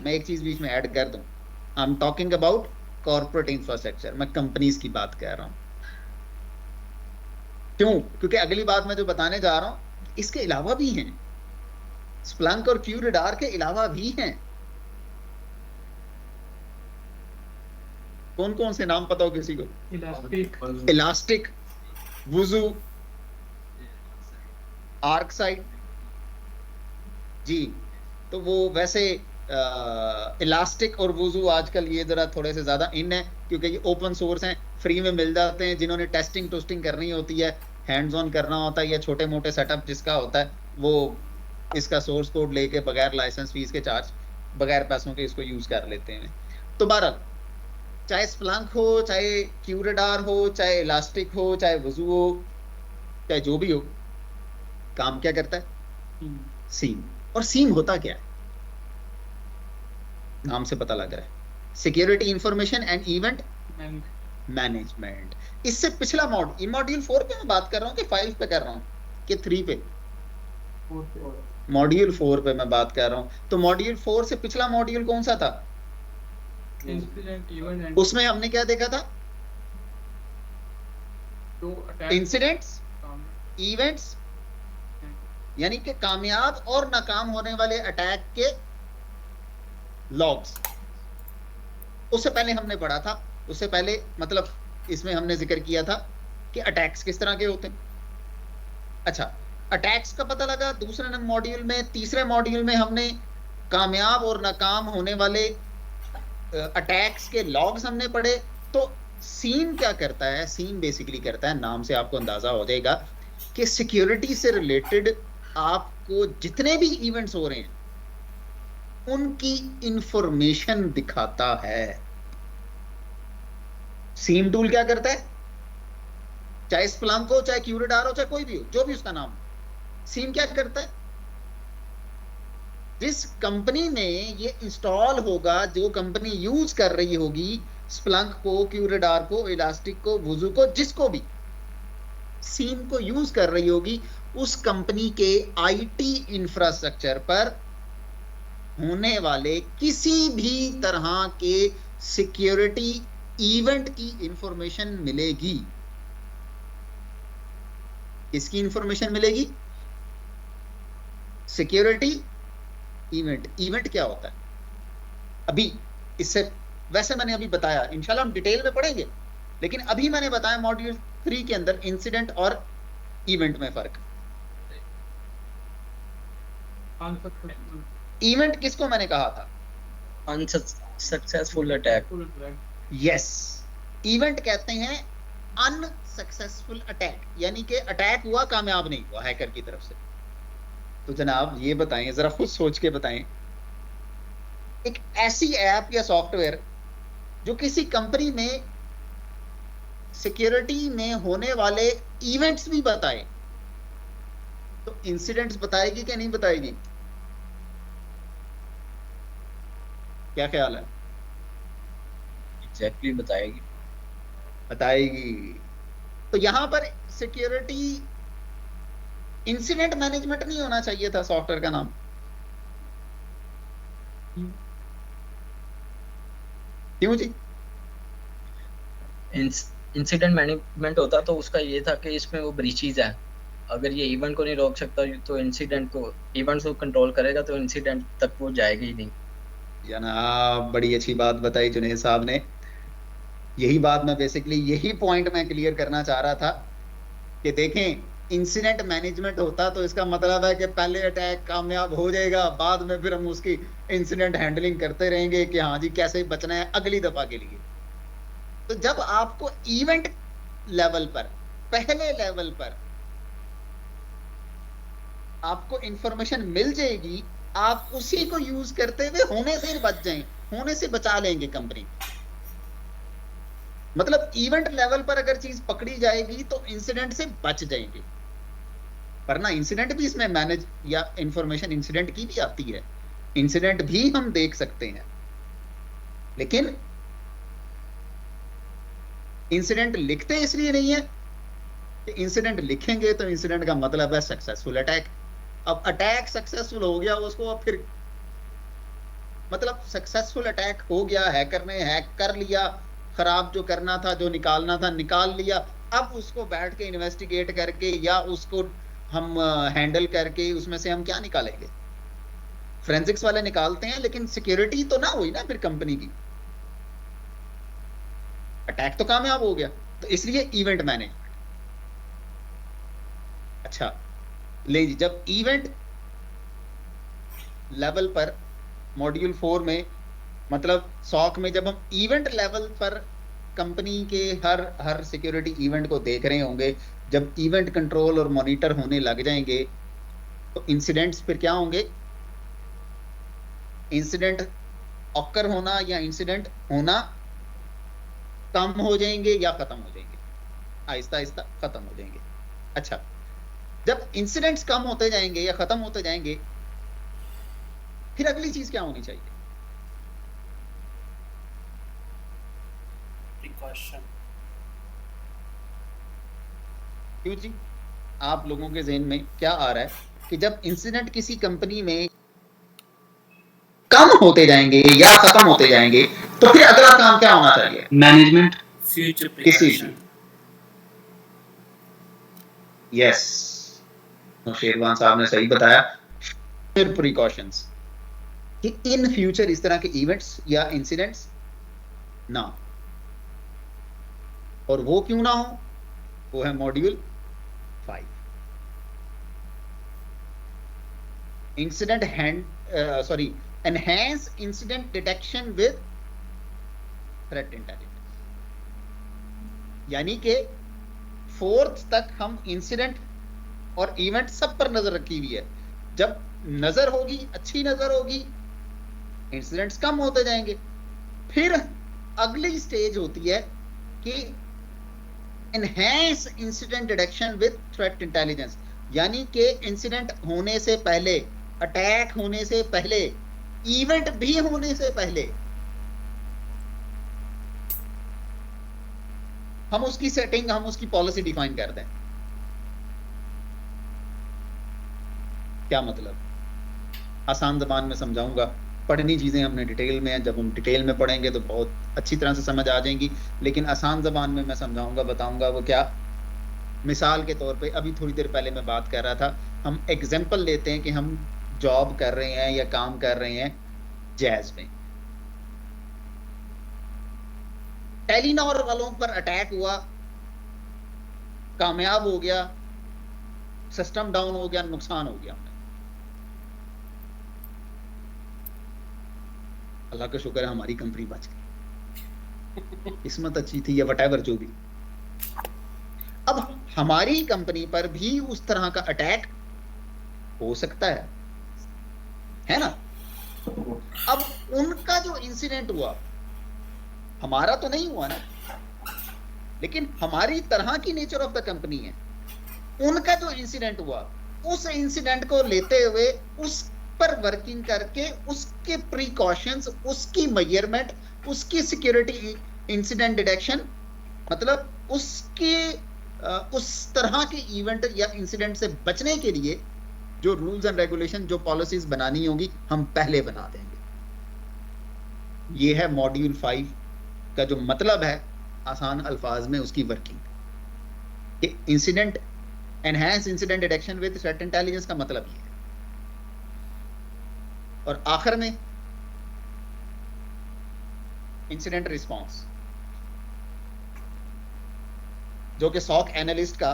मैं एक चीज बीच में ऐड कर दूं, I am talking about corporate infrastructure, मैं कंपनीज की बात कर रहा हूं। क्यों? क्योंकि अगली बात मैं जो बताने जा रहा हूं इसके अलावा भी हैं, स्प्लंक और QRadar के अलावा भी हैं। कौन कौन से नाम पता हो किसी को? इलास्टिक, वुजू, आर्कसाइट। जी, तो वो वैसे इलास्टिक और वुजू आजकल ये जरा थोड़े से ज्यादा इन है, क्योंकि ये ओपन सोर्स हैं, फ्री में मिल जाते हैं। जिन्होंने टेस्टिंग करनी होती है, हैंड्स ऑन करना होता है, या छोटे मोटे सेटअप जिसका होता है, वो इसका सोर्स कोड लेके बगैर लाइसेंस फीस के, चार्ज बगैर पैसों के इसको यूज कर लेते हैं। तो बहरहाल, चाहे स्प्लंक हो, चाहे QRadar हो, चाहे इलास्टिक हो, चाहे वुजू हो, चाहे जो भी हो, काम क्या करता है? सीम। और सीम होता क्या है? नाम से पता लग रहा है, security information and event management. इससे पिछला मॉड्यूल 4 पे मैं बात कर रहा हूँ कि 5 पे कर रहा हूँ कि 3 पे? मॉड्यूल 4 पे मैं बात कर रहा हूँ। तो मॉड्यूल 4 से पिछला मॉड्यूल कौन सा था? उसमें हमने क्या देखा था? इंसिडेंट्स, इवेंट्स, यानी कि कामयाब और नाकाम होने वाले अटैक के लॉग्स। उससे पहले हमने पढ़ा था, उससे पहले मतलब इसमें हमने जिक्र किया था कि अटैक्स किस तरह के होते हैं। अच्छा, अटैक्स का पता लगा दूसरे मॉड्यूल में। तीसरे मॉड्यूल में हमने कामयाब और नाकाम होने वाले अटैक्स के लॉग्स हमने पढ़े। तो सीम क्या करता है? सीम बेसिकली करता है, नाम से आपको अंदाजा हो जाएगा कि सिक्योरिटी से रिलेटेड आपको जितने भी इवेंट्स हो रहे हैं उनकी इंफॉर्मेशन दिखाता है। सीम टूल क्या करता है? चाहे स्प्लंक हो, चाहे QRadar हो, चाहे कोई भी हो, जो भी उसका नाम, सीम क्या करता है? जिस कंपनी में ये इंस्टॉल होगा, जो कंपनी यूज कर रही होगी, स्प्लंक को, क्यूरेडार को, इलास्टिक को, वुजू को, जिसको भी सीम को यूज कर रही होगी, उस कंपनी के आईटी इंफ्रास्ट्रक्चर पर होने वाले किसी भी तरह के सिक्योरिटी इवेंट की इंफॉर्मेशन मिलेगी। किसकी इंफॉर्मेशन मिलेगी? Security event. इवेंट क्या होता है? अभी इससे वैसे मैंने अभी बताया, इंशाल्लाह हम डिटेल में पढ़ेंगे, लेकिन अभी मैंने बताया मॉड्यूल 3 के अंदर इंसिडेंट और इवेंट में फर्क। इवेंट किसको मैंने कहा था? Unsuccessful attack. यस, इवेंट कहते हैं अनसक्सेसफुल अटैक, यानी कि अटैक हुआ, कामयाब नहीं हुआ हैकर की तरफ से। तो जनाब ये बताएं, जरा खुद सोच के बताएं, एक ऐसी ऐप या सॉफ्टवेयर जो किसी कंपनी में सिक्योरिटी में होने वाले इवेंट्स भी बताए, तो इंसिडेंट्स बताएगी क्या नहीं बताएगी? क्या ख्याल है? एग्जैक्टली बताएगी। बताएगी। तो यहां पर सिक्योरिटी इंसिडेंट मैनेजमेंट नहीं होना चाहिए था सॉफ्टवेयर का नाम? क्यों जी? इंसिडेंट मैनेजमेंट होता तो उसका ये था कि इसमें वो ब्रीचेस है, अगर ये इवेंट को नहीं रोक सकता तो इंसिडेंट को, इवेंट्स को कंट्रोल करेगा तो इंसिडेंट तक वो जाएगा ही नहीं। जनाब बड़ी अच्छी बात बताई जुनैद साहब ने। यही बात मैं बेसिकली, यही पॉइंट मैं क्लियर करना चाह रहा था कि देखें, इंसिडेंट मैनेजमेंट होता तो इसका मतलब है कि पहले अटैक कामयाब हो जाएगा, बाद में फिर हम उसकी इंसिडेंट हैंडलिंग करते रहेंगे कि हाँ जी कैसे बचना है अगली दफा के लिए। तो जब आपको इवेंट लेवल पर, पहले लेवल पर आपको इंफॉर्मेशन मिल जाएगी, आप उसी को यूज करते हुए होने से बच जाएं, होने से बचा लेंगे कंपनी। मतलब इवेंट लेवल पर अगर चीज पकड़ी जाएगी तो इंसिडेंट से बच जाएंगे, वरना इंसिडेंट भी इसमें मैनेज या इंफॉर्मेशन इंसिडेंट की भी आती है, इंसिडेंट भी हम देख सकते हैं, लेकिन इंसिडेंट लिखते इसलिए नहीं है कि इंसिडेंट लिखेंगे तो इंसिडेंट का मतलब है सक्सेसफुल अटैक। अब अटैक सक्सेसफुल हो गया, उसको अब फिर मतलब सक्सेसफुल अटैक हो गया, हैकर ने हैक कर लिया, खराब जो करना था, जो निकालना था निकाल लिया, अब उसको बैठ के इन्वेस्टिगेट करके या उसको हम हैंडल करके उसमें से हम क्या निकालेंगे? फोरेंसिक्स वाले निकालते हैं, लेकिन सिक्योरिटी तो ना हुई ना फिर कंपनी की, अटैक तो कामयाब हो गया। तो इसलिए इवेंट मैनेजमेंट। अच्छा ले जी, जब इवेंट लेवल पर मॉड्यूल 4 में, मतलब सॉक में, जब हम इवेंट लेवल पर कंपनी के हर सिक्योरिटी इवेंट को देख रहे होंगे, जब इवेंट कंट्रोल और मॉनिटर होने लग जाएंगे, तो इंसिडेंट्स फिर क्या होंगे? इंसिडेंट ऑकर होना या इंसिडेंट होना कम हो जाएंगे या खत्म हो जाएंगे, आहिस्ता आहिस्ता खत्म हो जाएंगे। अच्छा, जब इंसिडेंट्स कम होते जाएंगे या खत्म होते जाएंगे, फिर अगली चीज क्या होनी चाहिए? प्रिकॉशन। क्यों जी, आप लोगों के ज़हन में क्या आ रहा है कि जब इंसिडेंट किसी कंपनी में कम होते जाएंगे या खत्म होते जाएंगे, तो फिर अगला काम क्या होना चाहिए? मैनेजमेंट। फ्यूचर किसी प्रिकॉशन। यस, शेरवान साहब ने सही बताया, फिर प्रिकॉशंस कि इन फ्यूचर इस तरह के इवेंट्स या इंसिडेंट्स ना हो। और वो क्यों ना हो? वो है module 5, incident enhance incident detection with threat intelligence. यानी कि 4th तक हम इंसिडेंट और इवेंट सब पर नजर रखी हुई है। जब नजर होगी, अच्छी नजर होगी, इंसिडेंट्स कम होते जाएंगे। फिर अगली स्टेज होती है कि enhance incident detection with threat intelligence, यानी कि इंसिडेंट होने से पहले, अटैक होने से पहले, इवेंट भी होने से पहले हम उसकी सेटिंग, हम उसकी पॉलिसी डिफाइन कर दें। क्या मतलब? आसान ज़बान में समझाऊंगा, पढ़नी चीज़ें हमने डिटेल में है, जब हम डिटेल में पढ़ेंगे तो बहुत अच्छी तरह से समझ आ जाएंगी, लेकिन आसान ज़बान में मैं समझाऊंगा, बताऊंगा वो क्या। मिसाल के तौर पे अभी थोड़ी देर पहले मैं बात कर रहा था, हम एग्जाम्पल लेते हैं कि हम जॉब कर रहे हैं या काम कर रहे हैं जैज में, टेलीनॉर वालों पर अटैक हुआ, कामयाब हो गया, सिस्टम डाउन हो गया, नुकसान हो गया। अल्लाह का शुक्र है हमारी कंपनी बच गई, किस्मत अच्छी थी या वटएवर जो भी। अब हमारी कंपनी पर भी उस तरह का अटैक हो सकता है ना? अब उनका जो इंसिडेंट हुआ, हमारा तो नहीं हुआ ना, लेकिन हमारी तरह की नेचर ऑफ द कंपनी है, उनका जो इंसिडेंट हुआ, उस इंसिडेंट को लेते हुए उस पर वर्किंग करके उसके प्रिकॉशंस, उसकी मेजरमेंट, उसकी सिक्योरिटी, इंसिडेंट डिटेक्शन, मतलब उसके उस तरह के इवेंट या इंसिडेंट से बचने के लिए जो रूल्स एंड रेगुलेशन, जो पॉलिसीज बनानी होगी, हम पहले बना देंगे। ये है मॉड्यूल 5 का जो मतलब है, आसान अल्फाज में उसकी वर्किंग कि incident, enhance incident detection with threat intelligence का मतलब ये है। और आखिर में इंसिडेंट रिस्पांस, जो कि सॉक एनालिस्ट का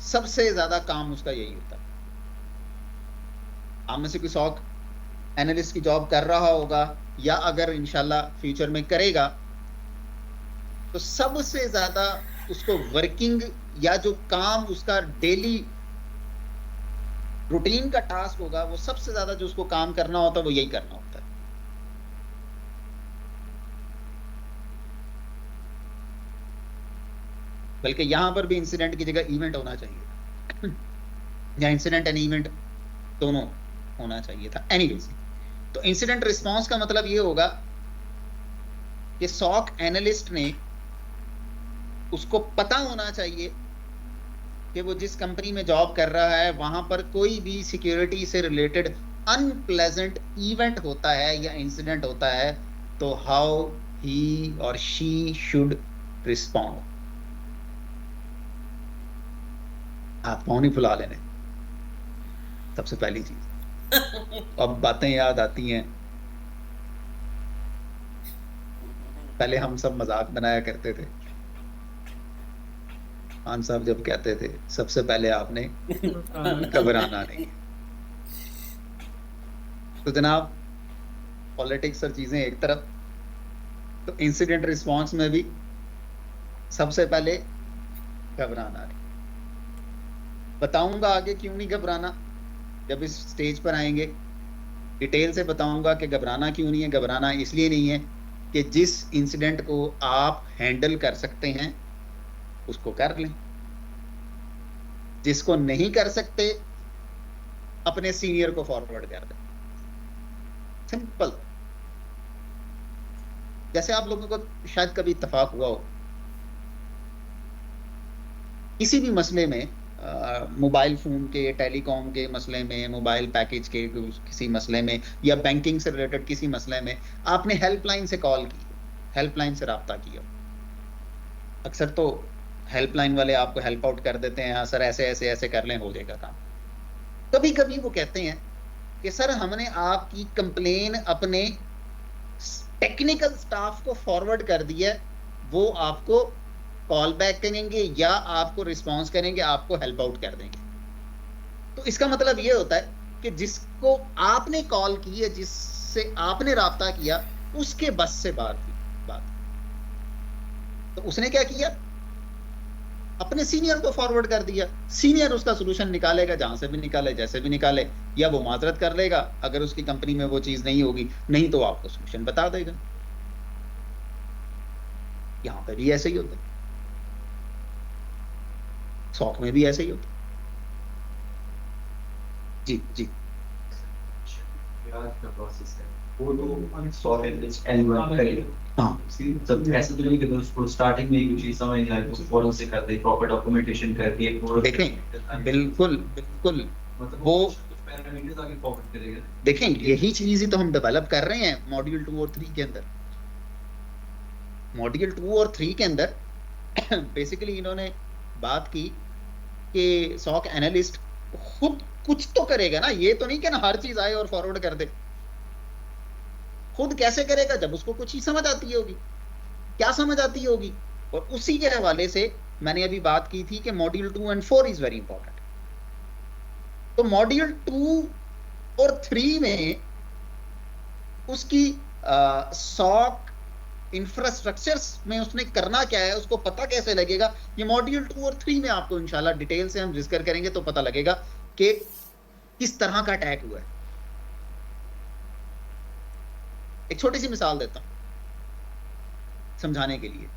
सबसे ज्यादा काम उसका यही होता है। आप में से कोई सॉक एनालिस्ट की जॉब कर रहा होगा या अगर इंशाल्लाह फ्यूचर में करेगा, तो सबसे ज्यादा उसको वर्किंग या जो काम उसका डेली रूटीन का टास्क होगा, वो सबसे ज्यादा जो उसको काम करना होता है वो यही करना होता है। बल्कि यहां पर भी इंसिडेंट की जगह इवेंट होना चाहिए या इंसिडेंट एंड इवेंट दोनों होना चाहिए था। एनीवेज, तो इंसिडेंट रिस्पांस का मतलब ये होगा कि सॉक एनालिस्ट ने, उसको पता होना चाहिए कि वो जिस कंपनी में जॉब कर रहा है वहां पर कोई भी सिक्योरिटी से रिलेटेड अनप्लेजेंट इवेंट होता है या इंसिडेंट होता है, तो हाउ ही और शी शुड रिस्पॉन्ड। हाथ पाँव नहीं फुला लेने, सबसे पहली चीज। अब बातें याद आती हैं, पहले हम सब मजाक बनाया करते थे, खान साहब जब कहते थे सबसे पहले आपने घबराना नहीं। तो जनाब, पॉलिटिक्स और चीजें एक तरफ, तो इंसिडेंट रिस्पांस में भी सबसे पहले घबराना नहीं। बताऊंगा आगे क्यों नहीं घबराना, जब इस स्टेज पर आएंगे डिटेल से बताऊंगा कि घबराना क्यों नहीं है। घबराना इसलिए नहीं है कि जिस इंसिडेंट को आप हैंडल कर सकते हैं उसको कर लें, जिसको नहीं कर सकते अपने सीनियर को फॉरवर्ड कर दें। सिंपल। जैसे आप लोगों को शायद कभी इत्तेफाक हुआ हो, किसी भी मसले में, मोबाइल फोन के, टेलीकॉम के मसले में, मोबाइल पैकेज के किसी मसले में, या बैंकिंग से रिलेटेड किसी मसले में, आपने हेल्पलाइन से कॉल की, हेल्पलाइन से राब्ता किया। अक्सर तो हेल्पलाइन वाले आपको हेल्प आउट कर देते हैं, हाँ सर ऐसे ऐसे ऐसे कर लें, हो जाएगा काम। कभी कभी वो कहते हैं कि सर हमने आपकी कंप्लेन अपने टेक्निकल स्टाफ को फॉरवर्ड कर दिया है, वो आपको कॉल बैक करेंगे या आपको रिस्पांस करेंगे, आपको हेल्प आउट कर देंगे। तो इसका मतलब ये होता है कि जिसको आपने कॉल की है, जिससे आपने राब्ता किया, उसके बस से बात थी बात। तो उसने क्या किया, अपने सीनियर को फॉरवर्ड कर दिया। सीनियर उसका सोल्यूशन निकालेगा, जहां से भी निकाले, जैसे भी निकाले, या वो माजरत कर लेगा अगर उसकी कंपनी में वो चीज नहीं होगी, नहीं तो आपको सोल्यूशन बता देगा। यहां पे भी ऐसे ही होता है, सॉक में भी ऐसे ही होता है। जी जी विकास का प्रोसेस है वो तो सॉफ्ट एनालिस्ट L1 करेगा। हाँ सब ऐसे तो नहीं कि उसको स्टार्टिंग में ही कुछ चीज समझ नहीं आई तो फौरन से कर दे, प्रॉपर डॉक्यूमेंटेशन कर दिए। देखें, बिल्कुल बिल्कुल मतलब वो कुछ पैरामीटर्स आगे फॉरवर्ड करेगा। देखें, यही चीज ही तो हम डेवलप कर रहे हैं मॉड्यूल 2 और 3 के अंदर। मॉड्यूल 2 और 3 के अंदर बेसिकली इन्होंने बात की कि सॉक एनालिस्ट खुद कुछ तो करेगा ना, ये तो नहीं कि ना हर चीज आए और फॉरवर्ड कर दे। खुद कैसे करेगा? जब उसको कुछ ही समझ आती होगी। क्या समझ आती होगी? और उसी के हवाले से मैंने अभी बात की थी कि module 2 and 4 is very important. तो मॉड्यूल 2 और 3 में उसकी सॉक इंफ्रास्ट्रक्चर्स में उसने करना क्या है, उसको पता कैसे लगेगा, ये मॉड्यूल 2 और 3 में आपको इंशाल्लाह डिटेल से हम डिस्कस करेंगे तो पता लगेगा कि किस तरह का अटैक हुआ है। एक छोटी सी मिसाल देता हूं समझाने के लिए।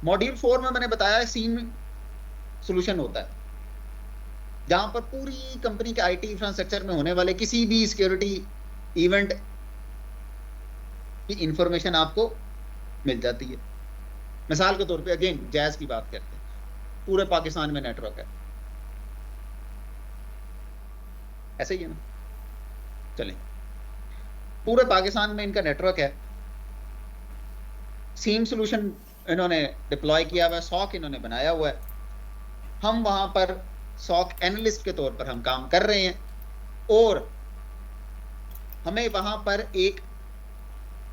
मॉड्यूल 4 में मैंने बताया सीम सॉल्यूशन होता है, जहां पर पूरी कंपनी के आईटी इंफ्रास्ट्रक्चर में होने वाले किसी भी सिक्योरिटी इवेंट की इंफॉर्मेशन आपको मिल जाती है। मिसाल के तौर पे अगेन जैज की बात करते हैं, पूरे पाकिस्तान में नेटवर्क है, ऐसे ही है ना? चलें, पूरे पाकिस्तान में इनका नेटवर्क है, सीम सॉल्यूशन इन्होंने डिप्लॉय किया हुआ है, सॉक इन्होंने बनाया हुआ है, हम वहां पर सॉक एनालिस्ट के तौर पर हम काम कर रहे हैं और हमें वहां पर एक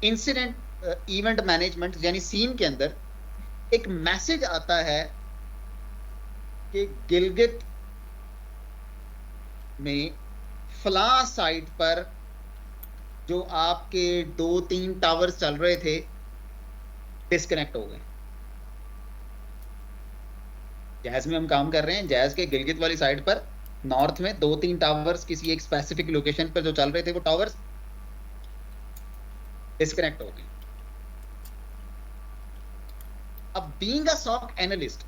इंसिडेंट इवेंट मैनेजमेंट यानी सीम के अंदर एक मैसेज आता है कि गिलगित में फला साइट पर जो आपके 2-3 टावर्स चल रहे थे डिस्कनेक्ट हो गए। जैज में हम काम कर रहे हैं, जैज के गिलगित वाली साइड पर नॉर्थ में 2-3 टावर्स किसी एक स्पेसिफिक लोकेशन पर जो चल रहे थे वो टावर्स डिस्कनेक्ट हो गए। अब बीइंग अ सॉक एनालिस्ट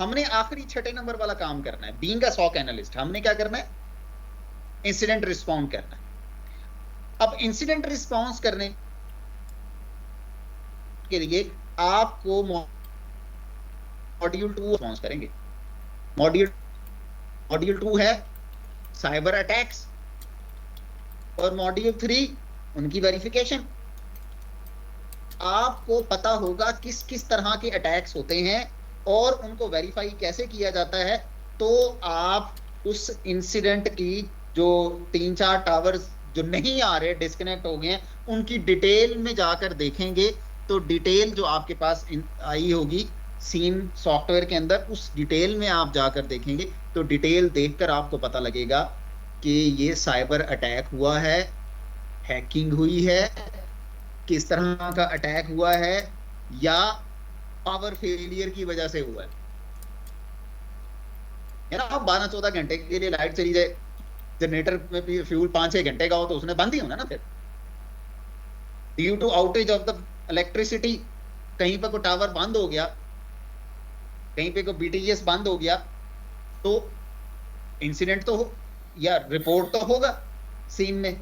हमने आखिरी 6 नंबर वाला काम करना है। बीइंग अ सॉक एनालिस्ट हमने क्या करना है? इंसिडेंट रिस्पॉन्ड करना है। अब इंसिडेंट रिस्पॉन्स करने के लिए आपको मॉड्यूल 2 रिस्पॉन्स करेंगे। मॉड्यूल 2 है साइबर अटैक्स और मॉड्यूल 3 उनकी वेरिफिकेशन। आपको पता होगा किस किस तरह के अटैक्स होते हैं और उनको वेरीफाई कैसे किया जाता है, तो आप उस इंसिडेंट की जो 3-4 टावर्स जो नहीं आ रहे, डिस्कनेक्ट हो गए हैं, उनकी डिटेल में जाकर देखेंगे तो डिटेल जो आपके पास आई होगी सीम सॉफ्टवेयर के अंदर, उस डिटेल में आप जाकर देखेंगे तो डिटेल देखकर आपको पता लगेगा कि ये साइबर अटैक हुआ है, हैकिंग हुई है, किस तरह का अटैक हुआ है या पावर फेलियर की वजह से हुआ है ना। अब 12-14 घंटे के लिए लाइट चली जाए, जनरेटर में भी फ्यूल 5-6 घंटे का हो तो उसने बंद ही होना ना। फिर due to outage of the electricity कहीं पर कोई टावर बंद हो गया, कहीं पे कोई बीटीएस बंद हो गया तो इंसिडेंट तो हो या रिपोर्ट तो होगा सीन में।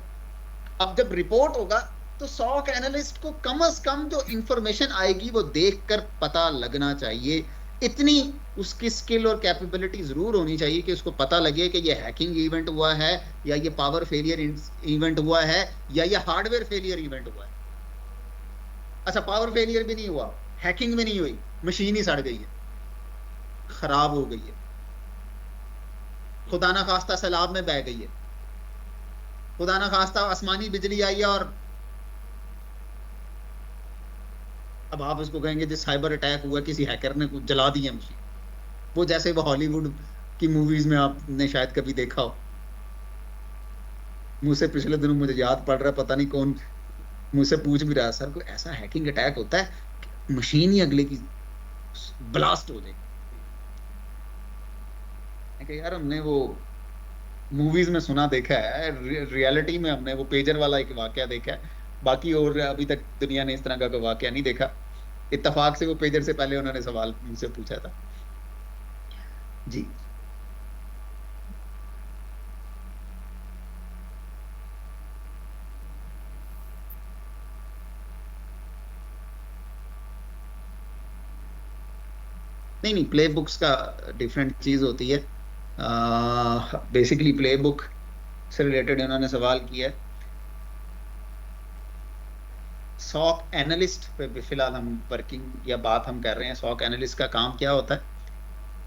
अब जब रिपोर्ट होगा तो सॉक एनालिस्ट को कम से कम जो इंफॉर्मेशन आएगी वो देखकर पता लगना चाहिए। इतनी उसकी स्किल और कैपेबिलिटी जरूर होनी चाहिए कि उसको पता लगे कि ये हैकिंग इवेंट हुआ है या ये पावर फेलियर इवेंट हुआ है या ये हार्डवेयर फेलियर इवेंट हुआ है। अच्छा, पावर फेलियर भी नहीं हुआ, हैकिंग भी नहीं हुई, मशीन ही सड़ गई है, खराब हो गई है, खुदा ना खास्ता सैलाब में बह गई है, खुदा ना खास्ता आसमानी बिजली आई है और अब आप उसको कहेंगे जो साइबर अटैक हुआ, किसी हैकर ने कुछ जला दी है मशीन। वो जैसे वो हॉलीवुड की मूवीज में आपने शायद कभी देखा हो। मुझसे पिछले दिनों मुझे याद पड़ रहा है, पता नहीं कौन मुझसे पूछ भी रहा, सर कोई ऐसा हैकिंग अटैक होता है मशीन ही अगले की ब्लास्ट हो जाएगी। यार हमने वो मूवीज में सुना देखा है, रियलिटी में हमने वो पेजर वाला एक वाकया देखा है, बाकी और अभी तक दुनिया ने इस तरह का कोई वाकया नहीं देखा। इत्तेफाक से वो पेजर से पहले उन्होंने सवाल मुझसे पूछा था जी। नहीं, प्ले बुक्स का डिफरेंट चीज होती है। बेसिकली प्ले बुक से रिलेटेड इन्होंने सवाल किया है। सॉक एनालिस्ट पे फिलहाल हम वर्किंग या बात हम कर रहे हैं। सॉक एनालिस्ट का काम क्या होता है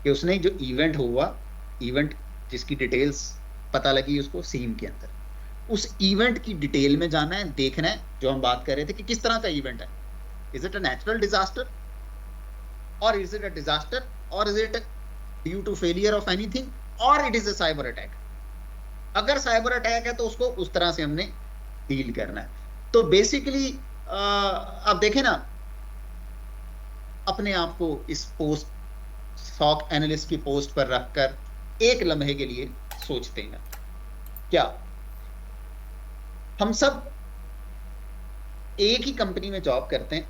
कि उसने जो इवेंट हुआ, इवेंट जिसकी डिटेल्स पता लगी उसको सीन के अंदर, उस इवेंट की डिटेल में जाना है, देखना है, जो हम बात कर रहे थे कि किस तरह का इवेंट है। Is it a natural disaster और इज इट अ डिजास्टर और is it due to failure of anything और it is a cyber attack. अगर साइबर अटैक है तो उसको उस तरह से हमने डील करना है। तो बेसिकली अब देखें ना, अपने आप को इस पोस्ट, सॉक एनालिस्ट की पोस्ट पर रखकर एक लम्हे के लिए सोचते हैं, क्या हम सब एक ही कंपनी में जॉब करते हैं,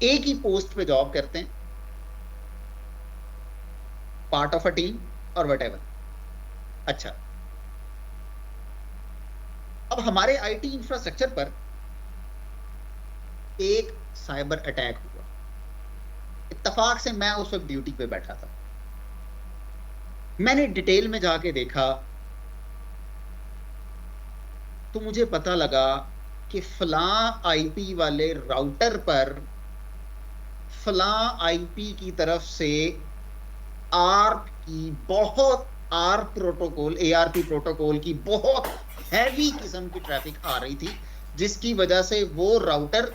एक ही पोस्ट पे जॉब करते हैं, पार्ट ऑफ अ टीम और व्हाटएवर। अच्छा, अब हमारे आईटी इंफ्रास्ट्रक्चर पर एक साइबर अटैक हुआ। इत्तेफाक से मैं उस वक्त ड्यूटी पे बैठा था। मैंने डिटेल में जाके देखा तो मुझे पता लगा कि फलां आईपी वाले राउटर पर फलां आईपी की तरफ से आर्प की बहुत, आर्प प्रोटोकॉल, एआरपी प्रोटोकॉल की बहुत हैवी किस्म की ट्रैफिक आ रही थी, जिसकी वजह से वो राउटर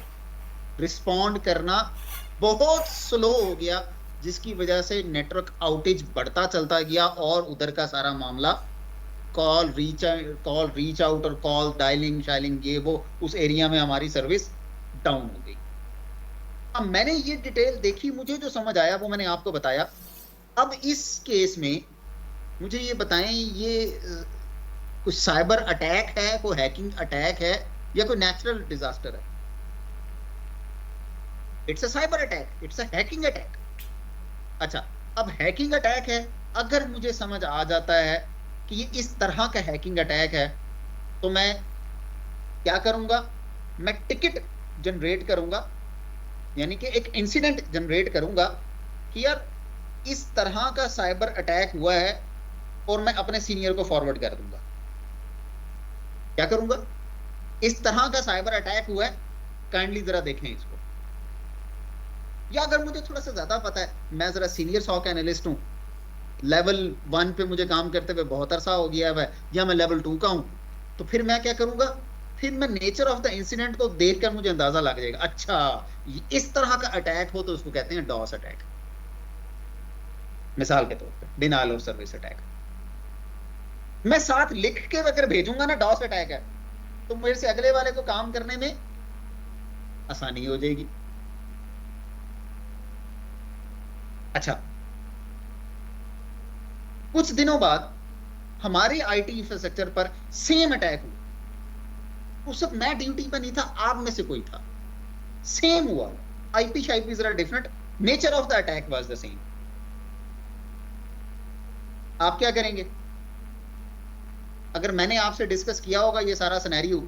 रिस्पॉन्ड करना बहुत स्लो हो गया, जिसकी वजह से नेटवर्क आउटेज बढ़ता चलता गया और उधर का सारा मामला कॉल रीच आउट और कॉल डायलिंग शायलिंग ये वो, उस एरिया में हमारी सर्विस डाउन हो गई। अब मैंने ये डिटेल देखी, मुझे जो समझ आया वो मैंने आपको बताया। अब इस केस में मुझे ये बताएं, ये कुछ साइबर अटैक है, कोई हैकिंग अटैक है या कोई नेचुरल डिजास्टर है? It's a cyber attack, it's a hacking attack. अच्छा, अब हैकिंग अटैक है, अगर मुझे समझ आ जाता है कि ये इस तरह का हैकिंग अटैक है तो मैं क्या करूंगा? मैं टिकट जनरेट करूंगा, यानी कि एक इंसिडेंट जनरेट करूंगा कि यार इस तरह का साइबर अटैक हुआ है और मैं अपने सीनियर को फॉरवर्ड कर दूंगा। क्या करूंगा? इस तरह का साइबर अटैक हुआ है, काइंडली जरा देखें इसको। या अगर मुझे थोड़ा सा ज्यादा पता है, मैं जरा सीनियर सॉक एनालिस्ट हूं, लेवल 1 पे मुझे काम करते हुए बहुत अरसा हो गया है, या मैं लेवल 2 का हूं, तो फिर मैं क्या करूंगा? फिर मैं नेचर ऑफ द इंसिडेंट को देखकर मुझे अंदाजा लग जाएगा, अच्छा इस तरह का अटैक हो तो उसको कहते हैं डॉस अटैक। मिसाल के तौर पे डिनायल ऑफ सर्विस अटैक। मैं साथ लिख के अगर भेजूंगा ना डॉस अटैक है, तो मेरे से अगले वाले को काम करने में आसानी हो जाएगी। अच्छा, कुछ दिनों बाद हमारे आईटी इंफ्रास्ट्रक्चर पर सेम अटैक हुआ। उस वक्त मैं ड्यूटी पर नहीं था, आप में से कोई था, सेम हुआ। आईपी शाईपी जरा different, nature of the attack was the same. आप क्या करेंगे? अगर मैंने आपसे डिस्कस किया होगा ये सारा सिनेरियो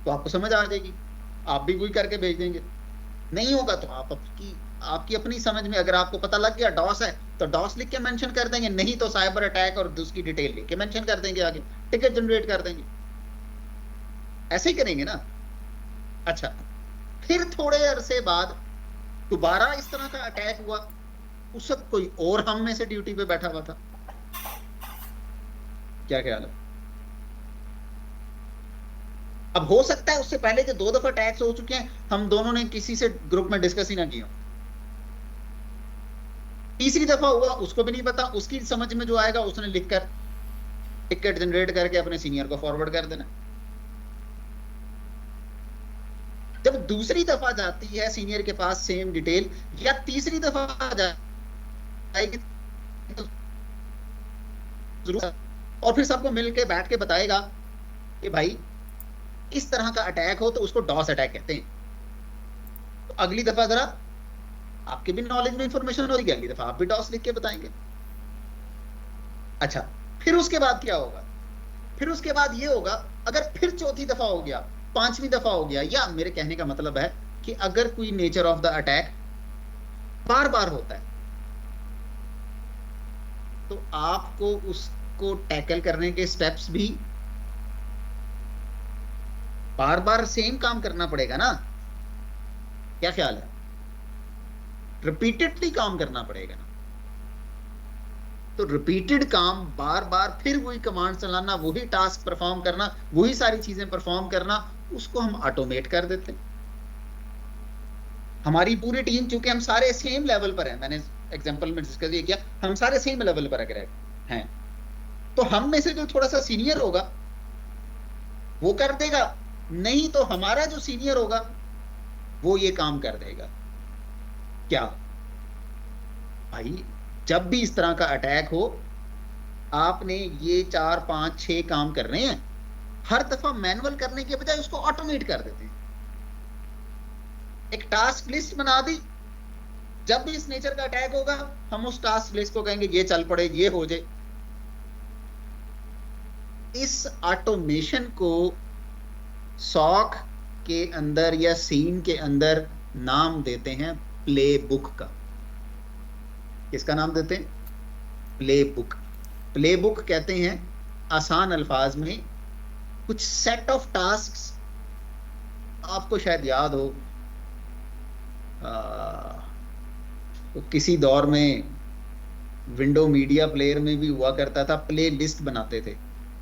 तो आपको समझ आ जाएगी, आप भी वही करके भेज देंगे। नहीं होगा तो आपकी अपनी समझ में, अगर आपको पता लग गया डॉस है तो डॉस लिख के मेंशन कर देंगे, नहीं तो साइबर अटैक और उसकी डिटेल लिख के मेंशन कर देंगे, आगे टिकट जनरेट कर देंगे। ऐसे ही करेंगे ना। अच्छा, फिर थोड़े अरसे बाद दोबारा इस तरह का अटैक हुआ, उस वक्त कोई और हम में से ड्यूटी पे बैठा हुआ था। क्या ख्याल है? अब हो सकता है उससे पहले जो 2 दफा अटैक्स हो चुके हैं, हम दोनों ने किसी से ग्रुप में डिस्कस ही ना किया। तीसरी दफा हुआ, उसको भी नहीं पता, उसकी समझ में जो आएगा उसने लिखकर टिकट जनरेट करके अपने सीनियर को फॉरवर्ड कर देना। जब दूसरी दफा जाती है सीनियर के पास सेम डिटेल, या तीसरी दफा जाएगी तो जरूर, और फिर सबको मिलके बैठ के बताएगा कि भाई इस तरह का अटैक हो तो उसको डॉस अटैक कहते हैं। तो अगली दफा जरा आपके भी नॉलेज में इंफॉर्मेशन होगी, अगली दफा आप भी डॉस लिख के बताएंगे। अच्छा, फिर उसके बाद क्या होगा? फिर उसके बाद ये होगा, अगर फिर चौथी दफा हो गया, 5वीं दफा हो गया, या मेरे कहने का मतलब है कि अगर कोई नेचर ऑफ द अटैक बार बार होता है, तो आपको उसको टैकल करने के स्टेप्स भी बार बार सेम काम करना पड़ेगा ना, क्या ख्याल है? रिपीटेडली काम करना पड़ेगा ना। तो रिपीटेड काम, बार बार फिर वही कमांड चलाना, वही टास्क परफॉर्म करना, वही सारी चीजें परफॉर्म करना, उसको हम ऑटोमेट कर देते हैं। हमारी पूरी टीम, चूंकि हम सारे सेम लेवल पर हैं, मैंने एग्जांपल में डिस्कस ये किया, हम सारे सेम लेवल पर अगर हैं, तो हम में से जो थोड़ा सा सीनियर होगा वो कर देगा, नहीं तो हमारा जो सीनियर होगा वो ये काम कर देगा। क्या भाई, जब भी इस तरह का अटैक हो, आपने ये 4, 5, 6 काम करने हैं, हर दफा मैनुअल करने के बजाय उसको ऑटोमेट कर देते हैं। एक टास्क लिस्ट बना दी, जब भी इस नेचर का अटैक होगा हम उस टास्क लिस्ट को कहेंगे ये चल पड़े, ये हो जाए। इस ऑटोमेशन को सॉक के अंदर या सीन के अंदर नाम देते हैं प्ले बुक का। किसका नाम देते हैं? Play book. प्ले बुक कहते हैं आसान अल्फाज में कुछ सेट ऑफ टास्क्स, आपको शायद याद हो, तो किसी दौर में विंडो मीडिया प्लेयर में भी हुआ करता था, प्ले लिस्ट बनाते थे,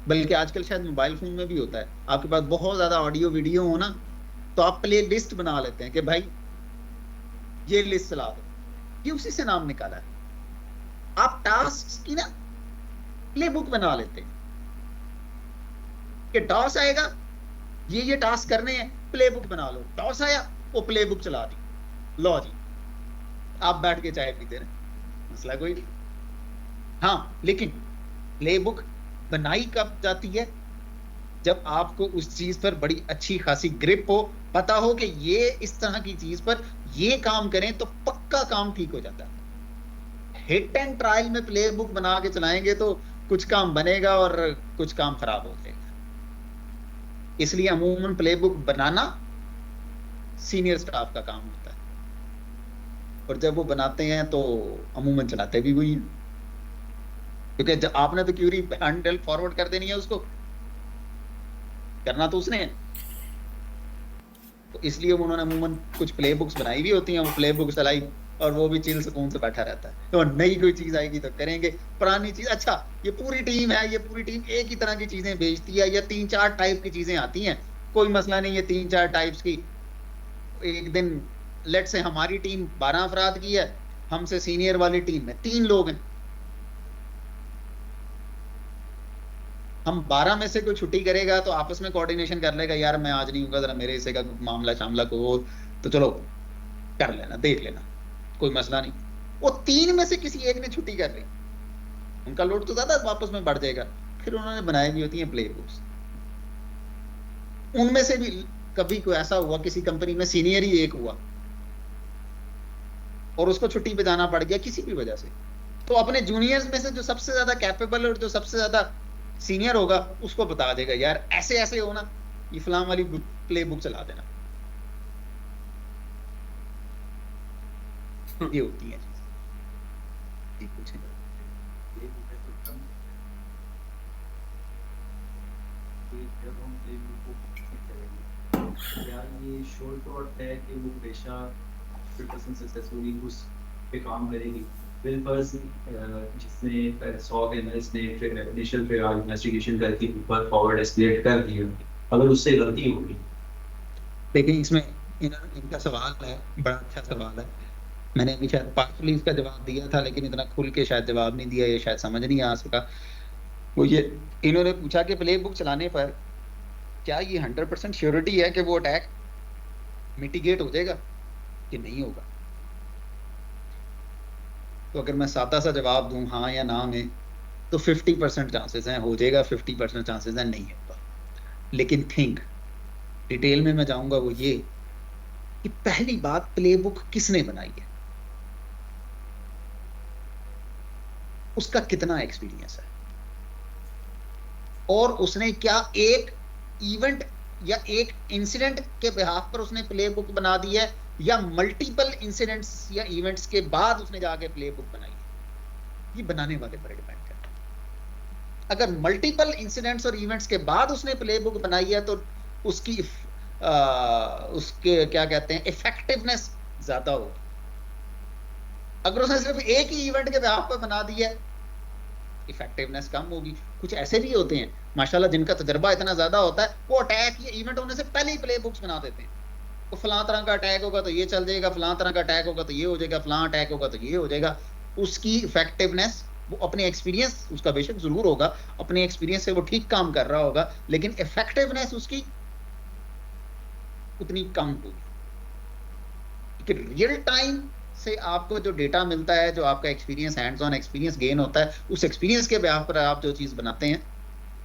बल्कि आजकल शायद मोबाइल फोन में भी होता है। आपके पास बहुत ज्यादा ऑडियो वीडियो हो ना, तो आप प्ले लिस्ट बना लेते हैं कि भाई ये लिस्ट चला दो, ये उसी से नाम निकाला है। आप टास्क की ना प्ले बुक बना लेते हैं कि टॉस आएगा, ये टास्क करने हैं, प्ले बुक बना लो। टॉस आया, वो प्ले बुक चला दी, लो जी आप बैठ के चाय पीते रहे, मसला कोई नहीं। हाँ, लेकिन प्ले बुक बनाई कब जाती है? जब आपको उस चीज पर बड़ी अच्छी खासी ग्रिप हो, पता हो कि ये इस तरह की चीज पर ये काम करें तो पक्का काम ठीक हो जाता है। हिट एंड ट्रायल में प्ले बुक बना के चलाएंगे तो कुछ काम बनेगा और कुछ काम खराब हो जाएगा। इसलिए अमूमन प्ले बुक बनाना सीनियर स्टाफ का काम होता है, और जब वो बनाते हैं तो अमूमन चलाते भी वही हैं, क्योंकि जब आपने तो क्यूरी हैंडल फॉरवर्ड कर देनी है, उसको करना तो उसने है। तो इसलिए उन्होंने अमूमन कुछ प्ले बुक्स बनाई भी होती हैं, वो प्ले बुक्स चलाई और वो भी चिल सुकून से बैठा रहता है। तो नई कोई चीज आएगी तो करेंगे, पुरानी चीज, अच्छा ये पूरी टीम है, ये पूरी टीम एक ही तरह की चीजें बेचती है, या 3-4 टाइप की चीजें आती हैं, कोई मसला नहीं है 3-4 टाइप्स की। एक दिन लेट से हमारी टीम 12 अफराद की है, हमसे सीनियर वाली टीम में 3 लोग हैं, हम 12 में से कोई छुट्टी करेगा तो आपस में कोऑर्डिनेशन कर लेगा, यार मैं आज नहीं हूँगा, जरा मेरे हिस्से का मामला शामला को हो, तो चलो कर लेना, देख लेना, कोई मसला नहीं। वो 3 में से किसी एक ने छुट्टी कर ली, उनका लोड तो ज्यादा वापस में बढ़ जाएगा। फिर उन्होंने बनाई भी होती हैं प्ले बुक्स। उनमें से भी कभी कोई ऐसा हुआ, किसी कंपनी में सीनियर ही एक हुआ और उसको छुट्टी पे जाना पड़ गया किसी भी वजह से, तो अपने जूनियर्स में से जो सबसे ज्यादा कैपेबल और जो सबसे ज्यादा सीनियर होगा उसको बता देगा, यार ऐसे ऐसे हो ना, ये फलां वाली प्ले बुक चला देना। ये होती है चीज़। पूछें। यार ये शोल्ड और टैग के वो हमेशा 50% सक्सेसफुली उस पे काम करेगी। विल पर्सन जिसने 100 एनालिस्ट ने इनिशियल फिर इन्वेस्टिगेशन करके ऊपर फॉरवर्ड एस्केलेट कर दिया, अगर उससे गलती होगी। लेकिन इसमें इनका सवाल है, बड़ा अच्छा सवाल है, मैंने अभी शायद पार्शली इसका जवाब दिया था, लेकिन इतना खुल के शायद जवाब नहीं दिया, ये शायद समझ नहीं आ सका। वो ये इन्होंने पूछा कि प्ले बुक चलाने पर क्या ये 100% श्योरिटी है कि वो अटैक मिटिगेट हो जाएगा कि नहीं होगा। तो अगर मैं सादा सा जवाब दूं हाँ या ना में, तो 50% चांसेस हैं हो जाएगा, 50% चांसेस हैं नहीं होगा। लेकिन थिंक डिटेल में मैं जाऊंगा वो ये कि पहली बात, प्ले बुक किसने बनाई है, उसका कितना एक्सपीरियंस है, और उसने क्या एक इवेंट या एक इंसिडेंट के बिहाफ पर उसने प्ले बुक बना दी है, या मल्टीपल इंसिडेंट्स या इवेंट्स के बाद उसने जाके प्ले बुक बनाई है। ये बनाने वाले पर डिपेंड करता है। अगर मल्टीपल इंसिडेंट्स और इवेंट्स के बाद उसने प्ले बुक बनाई है तो उसकी उसके क्या कहते हैं इफेक्टिवनेस ज्यादा होगी। अगर उसने सिर्फ एक ही इवेंट के बिहाफ पर बना दिया है, इफेक्टिवनेस कम होगी। कुछ ऐसे भी होते हैं माशाल्लाह जिनका तजर्बा इतना ज्यादा होता है, वो अटैक या इवेंट होने से पहले ही प्ले बुक्स बना देते हैं। तो फलां तरह का अटैक होगा तो ये चल जाएगा, फलां तरह का अटैक होगा तो ये हो जाएगा, फलां अटैक होगा तो ये हो जाएगा। उसकी इफेक्टिवनेस वो अपने एक्सपीरियंस उसका बेशक जरूर होगा, अपने एक्सपीरियंस से वो ठीक काम कर रहा होगा, लेकिन इफेक्टिवनेस उसकी उतनी कम होगी। कि रियल टाइम से आपको जो डेटा मिलता है, जो आपका experience hands on experience gain होता है, उस एक्सपीरियंस के बिहाफ पर आप जो चीज बनाते हैं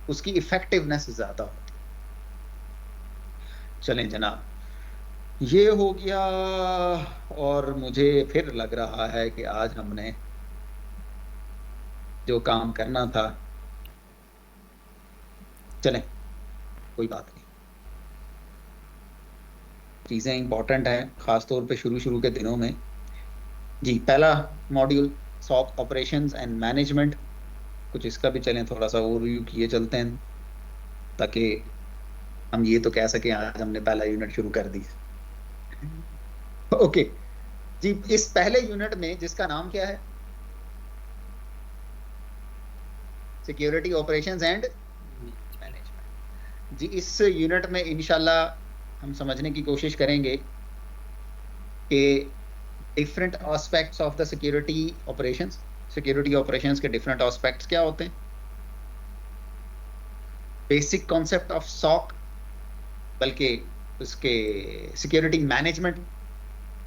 उसकी इफेक्टिवनेस ज्यादा होती है। चलें जनाब, ये हो गया। और मुझे फिर लग रहा है कि आज हमने जो काम करना था, चलें कोई बात नहीं, चीजें इंपॉर्टेंट हैं खासतौर पे शुरू के दिनों में। जी, पहला module SOC operations and management, कुछ इसका भी चलें थोड़ा सा ओवरव्यू किए चलते हैं, ताकि हम ये तो कह सकें आज हमने पहला यूनिट शुरू कर दी। ओके जी, इस पहले यूनिट में जिसका नाम क्या है, सिक्योरिटी ऑपरेशंस एंड मैनेजमेंट। जी, इस यूनिट में इंशाल्लाह हम समझने की कोशिश करेंगे कि different aspects of the security operations, security operations के डिफरेंट एस्पेक्ट्स क्या होते हैं, बेसिक कॉन्सेप्ट ऑफ सॉक, बल्कि उसके सिक्योरिटी मैनेजमेंट,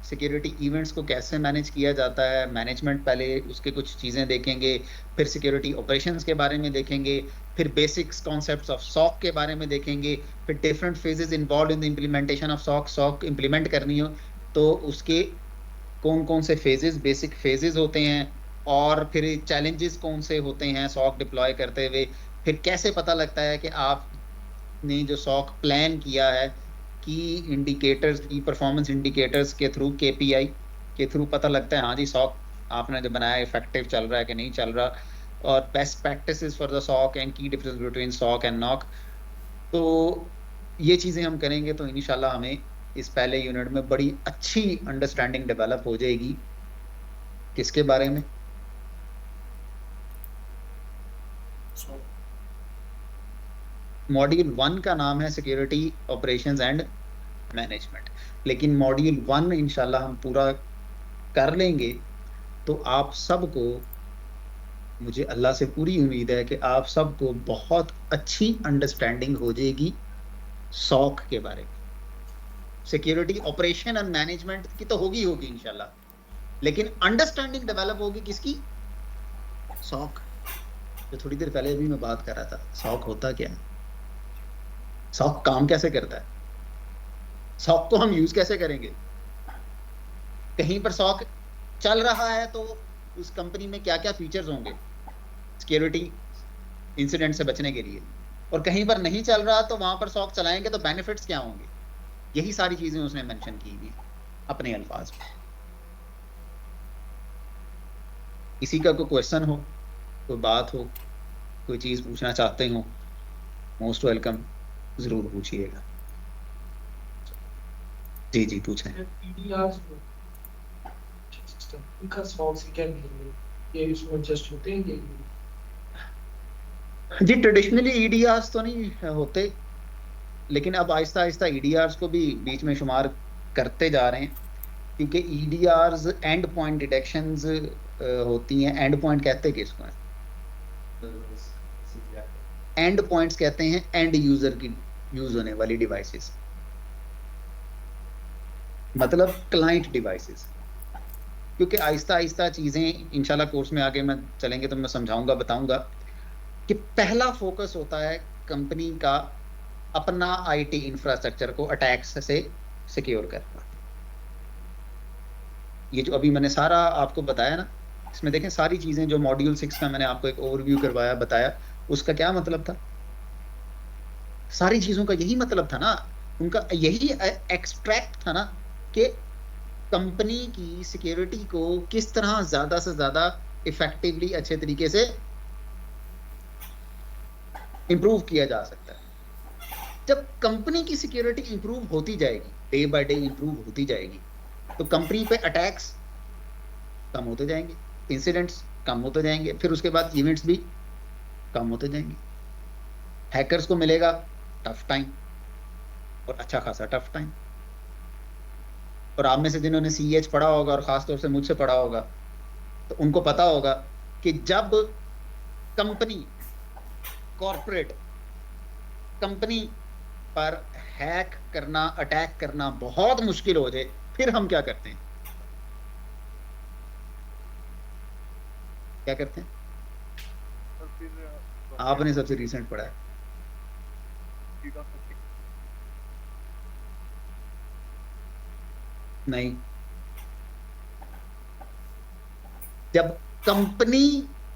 सिक्योरिटी इवेंट्स को कैसे मैनेज किया जाता है, मैनेजमेंट पहले उसके कुछ चीज़ें देखेंगे, फिर सिक्योरिटी ऑपरेशंस के बारे में देखेंगे, फिर बेसिक्स कॉन्सेप्ट्स ऑफ सॉक के बारे में देखेंगे, फिर different phases involve in the implementation of SOC. SOC implement करनी हो तो उसके कौन कौन से फेजेस, बेसिक फेजेस होते हैं, और फिर चैलेंजेस कौन से होते हैं सॉक डिप्लॉय करते हुए, फिर कैसे पता लगता है कि आपने जो सॉक प्लान किया है की इंडिकेटर्स, की परफॉर्मेंस इंडिकेटर्स के थ्रू, केपीआई के थ्रू पता लगता है हाँ जी सॉक आपने जो बनाया इफेक्टिव चल रहा है कि नहीं चल रहा, और best practices for the SOC and की difference between SOC and NOC. तो ये चीज़ें हम करेंगे तो इंशाल्लाह हमें इस पहले यूनिट में बड़ी अच्छी अंडरस्टैंडिंग डेवलप हो जाएगी। किसके बारे में? मॉड्यूल 1 का नाम है सिक्योरिटी ऑपरेशंस एंड मैनेजमेंट, लेकिन मॉड्यूल 1 इंशाल्लाह हम पूरा कर लेंगे तो आप सबको, मुझे अल्लाह से पूरी उम्मीद है कि आप सबको बहुत अच्छी अंडरस्टैंडिंग हो जाएगी सॉक के बारे में। सिक्योरिटी ऑपरेशन एंड मैनेजमेंट की तो होगी इंशाल्लाह, लेकिन अंडरस्टैंडिंग डेवलप होगी किसकी? सॉक। जो थोड़ी देर पहले अभी मैं बात कर रहा था, सॉक होता क्या है, सॉक काम कैसे करता है, सॉक को हम यूज कैसे करेंगे, कहीं पर सॉक चल रहा है तो उस कंपनी में क्या क्या फीचर्स होंगे सिक्योरिटी इंसिडेंट से बचने के लिए, और कहीं पर नहीं चल रहा तो वहां पर सॉक चलाएंगे तो बेनिफिट्स क्या होंगे। यही सारी चीजें उसने मेंशन की हुई अपने अल्फाज में। किसी का कोई क्वेश्चन हो, कोई बात हो, कोई चीज पूछना चाहते हो, मोस्ट वेलकम, जरूर पूछिएगा। जी जी पूछें। जी ट्रेडिशनली ईडीआर्स तो नहीं होते, लेकिन अब आहिस्ता आहिस्ता ईडीआर्स को भी बीच में शुमार करते जा रहे हैं, क्योंकि ईडीआर्स एंड पॉइंट डिटेक्शंस होती हैं। एंड पॉइंट कहते किसको हैं? एंड पॉइंट्स कहते हैं एंड यूजर की यूज होने वाली डिवाइसेस, मतलब क्लाइंट डिवाइसेस। क्योंकि आहिस्ता आहिस्ता चीजें इंशाल्लाह कोर्स में आगे मैं चलेंगे तो मैं समझाऊंगा, बताऊंगा कि पहला फोकस होता है कंपनी का अपना आईटी इंफ्रास्ट्रक्चर को अटैक्स से सिक्योर करना। ये जो अभी मैंने सारा आपको बताया ना, इसमें देखें सारी चीजें जो मॉड्यूल 6 का मैंने आपको एक ओवरव्यू करवाया, बताया, उसका क्या मतलब था, सारी चीजों का यही मतलब था ना, उनका यही एक्सट्रैक्ट था ना कि कंपनी की सिक्योरिटी को किस तरह ज्यादा से ज्यादा इफेक्टिवली अच्छे तरीके से इंप्रूव किया जा सकता है। जब कंपनी की सिक्योरिटी इंप्रूव होती जाएगी, डे बाय डे इंप्रूव होती जाएगी, तो कंपनी पे अटैक्स कम होते जाएंगे, इंसिडेंट्स कम होते जाएंगे, फिर उसके बाद इवेंट्स भी कम होते जाएंगे। हैकर्स को मिलेगा टफ टाइम, और अच्छा खासा टफ टाइम। और आप में से जिन्होंने CH पढ़ा होगा और खासतौर से मुझसे पढ़ा होगा, तो उनको पता होगा कि जब कंपनी, कॉर्पोरेट कंपनी पर हैक करना, अटैक करना बहुत मुश्किल हो जाए, फिर हम क्या करते हैं? क्या करते हैं? आपने सबसे रिसेंट पढ़ा है। नहीं, जब कंपनी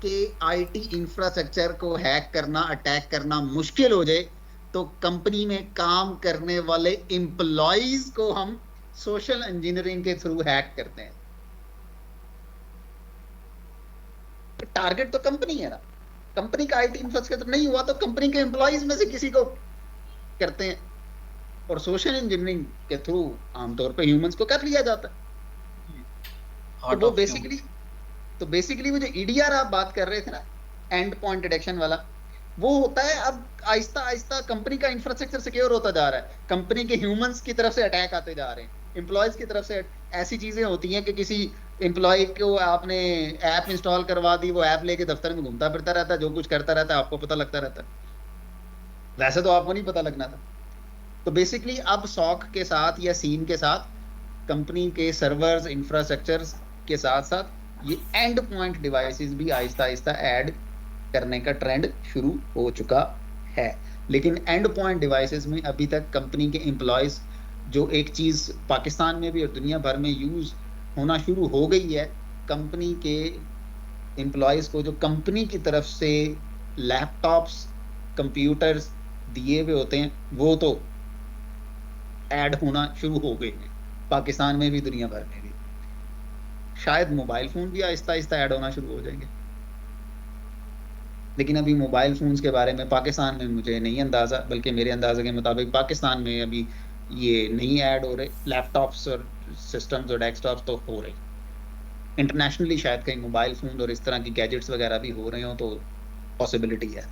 के IT इंफ्रास्ट्रक्चर को हैक करना, अटैक करना मुश्किल हो जाए, तो कंपनी में काम करने वाले एम्प्लॉइज को हम सोशल इंजीनियरिंग के थ्रू हैक करते हैं। टारगेट तो कंपनी है ना, कंपनी का IT इंफ्रास्ट्रक्चर नहीं हुआ तो कंपनी के एम्प्लॉइज में से किसी को करते हैं, और सोशल इंजीनियरिंग के थ्रू आमतौर पे ह्यूमंस को कर लिया जाता है। तो वो बेसिकली वो जो EDR आप बात कर रहे थे ना, एंड पॉइंट डिटेक्शन वाला, वो होता है अब आहिस्ता आहिस्ता कंपनी का इंफ्रास्ट्रक्चर सिक्योर होता जा रहा है, कंपनी के ह्यूमंस की तरफ से अटैक आते जा रहे हैं, एम्प्लॉयज की तरफ से ऐसी चीजें होती हैं कि किसी एम्प्लॉय को आपने ऐप इंस्टॉल करवा दी, वो ऐप लेके दफ्तर में घूमता फिरता रहता है, जो कुछ करता रहता है आपको पता लगता रहता है, वैसे तो आपको नहीं पता लगना था। तो बेसिकली अब सॉक के साथ या सीन के साथ कंपनी के सर्वर्स, इंफ्रास्ट्रक्चर्स के साथ साथ ये एंड पॉइंट डिवाइसेस भी आहिस्ता आहिस्ता ऐड करने का ट्रेंड शुरू हो चुका है। लेकिन एंड पॉइंट डिवाइसेस में अभी तक कंपनी के एम्प्लॉयज, जो एक चीज पाकिस्तान में भी और दुनिया भर में यूज होना शुरू हो गई है, कंपनी के एम्प्लॉयज को जो कंपनी की तरफ से लैपटॉप्स, कंप्यूटर्स दिए हुए होते हैं, वो तो ऐड होना शुरू हो गए हैं पाकिस्तान में भी, दुनिया भर में भी। शायद मोबाइल फोन भी आहिस्ता आहिस्ता ऐड होना शुरू हो जाएंगे, लेकिन अभी मोबाइल फोन्स के बारे में पाकिस्तान में मुझे नहीं अंदाजा, बल्कि मेरे अंदाजे के मुताबिक पाकिस्तान में अभी ये नहीं ऐड हो रहे। लैपटॉप्स और सिस्टम्स और डेस्कटॉप्स तो हो रहे, इंटरनेशनली शायद कहीं मोबाइल फोन और इस तरह की गैजेट्स वगैरह भी हो रहे हो, तो पॉसिबिलिटी है।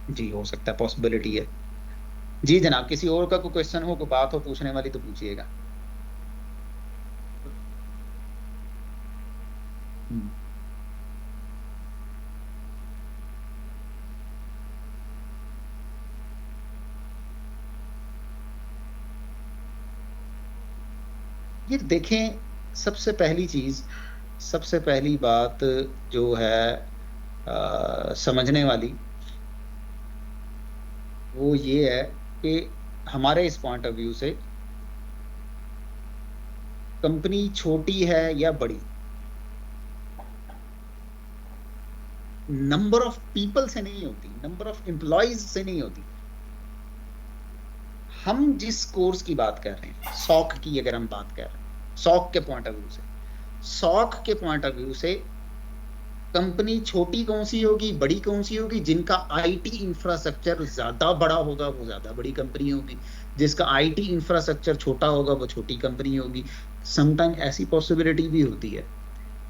जी हो सकता है, पॉसिबिलिटी है। जी जनाब, किसी और का कोई क्वेश्चन हो, कोई बात हो पूछने वाली तो पूछिएगा। ये देखें, सबसे पहली बात जो है समझने वाली, वो ये है कि हमारे इस पॉइंट ऑफ व्यू से कंपनी छोटी है या बड़ी, नंबर ऑफ पीपल से नहीं होती, नंबर ऑफ एम्प्लॉयज से नहीं होती। हम जिस कोर्स की बात कर रहे हैं, सॉक की अगर हम बात कर रहे हैं, सॉक के पॉइंट ऑफ व्यू से कंपनी छोटी कौन सी होगी, बड़ी कौन सी होगी? जिनका IT इंफ्रास्ट्रक्चर ज्यादा बड़ा होगा वो ज्यादा बड़ी कंपनी होगी, जिसका IT इंफ्रास्ट्रक्चर छोटा होगा वो छोटी कंपनी होगी। समटाइम ऐसी पॉसिबिलिटी भी होती है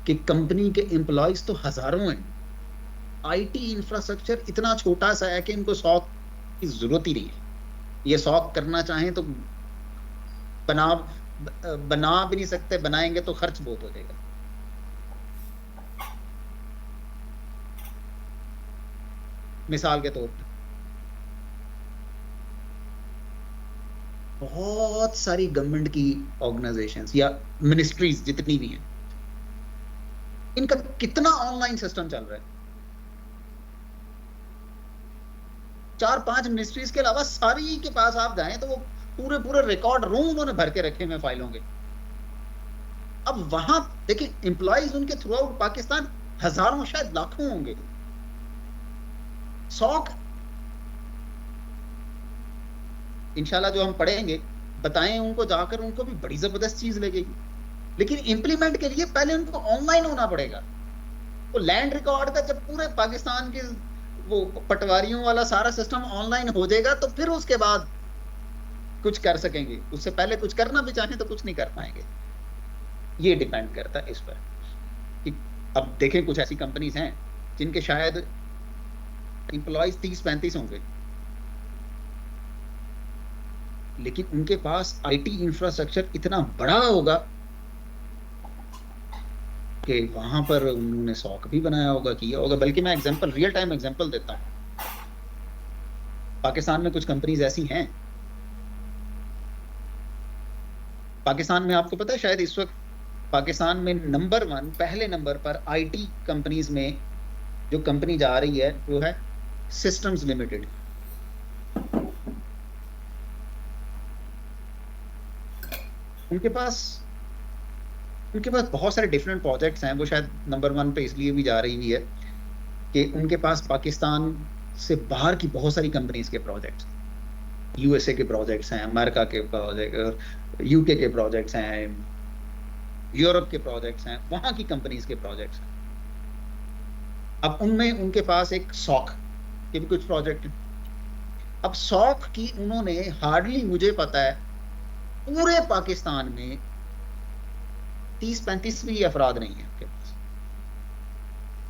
कि कंपनी के एम्प्लॉयज तो हजारों हैं, IT इंफ्रास्ट्रक्चर इतना छोटा सा है कि इनको सॉक की जरूरत ही नहीं है। ये सॉक करना चाहें तो बना भी नहीं सकते, बनाएंगे तो खर्च बहुत हो जाएगा। मिसाल के तौर पर बहुत सारी गवर्नमेंट की ऑर्गेनाइजेशंस या मिनिस्ट्रीज जितनी भी हैं, इनका कितना ऑनलाइन सिस्टम चल रहा है। 4-5 मिनिस्ट्रीज के अलावा सारी के पास आप जाएं तो वो पूरे रिकॉर्ड रूम उन्होंने भर के रखे हुए फाइलों के। अब वहां देखिए, एम्प्लॉइज उनके थ्रू आउट पाकिस्तान हजारों, शायद लाखों होंगे। सॉक इंशाल्लाह जो हम पढ़ेंगे बताएं उनको, जाकर उनको भी बड़ी जबरदस्त चीज लगेगी, लेकिन इंप्लीमेंट के लिए पहले उनको ऑनलाइन होना पड़ेगा। वो लैंड रिकॉर्ड का जब पूरे पाकिस्तान के वो पटवारियों वाला सारा सिस्टम ऑनलाइन हो जाएगा तो फिर उसके बाद कुछ कर सकेंगे, उससे पहले कुछ करना भी चाहें तो कुछ नहीं कर पाएंगे। ये डिपेंड करता है इस पर कि अब देखें कुछ ऐसी कंपनीज हैं जिनके शायद एम्प्लॉयज 30-35 होंगे, लेकिन उनके पास आईटी इंफ्रास्ट्रक्चर इतना बड़ा होगा कि वहां पर उन्होंने सॉक भी बनाया होगा, किया होगा। बल्कि मैं एग्जांपल, रियल टाइम एग्जांपल देता हूं। पाकिस्तान में कुछ कंपनीज ऐसी हैं, पाकिस्तान में आपको पता है शायद इस वक्त पाकिस्तान में नंबर 1 पहले नंबर पर आईटी कंपनीज में जो कंपनी जा रही है वो है सिस्टम्स लिमिटेड। उनके पास बहुत सारे डिफरेंट प्रोजेक्ट्स हैं। वो शायद नंबर 1 पे इसलिए भी जा रही हुई है कि उनके पास पाकिस्तान से बाहर की बहुत सारी कंपनीज के प्रोजेक्ट्स, यूएसए के प्रोजेक्ट्स हैं, अमेरिका के प्रोजेक्ट, यूके के प्रोजेक्ट्स हैं, यूरोप के प्रोजेक्ट्स हैं, वहां की कंपनीज के प्रोजेक्ट्स हैं। अब उनमें उनके पास एक सॉक के भी कुछ प्रोजेक्ट हैं। अब सॉक की उन्होंने हार्डली, मुझे पता है पूरे पाकिस्तान में 30-35 भी अफराद नहीं है उनके पास।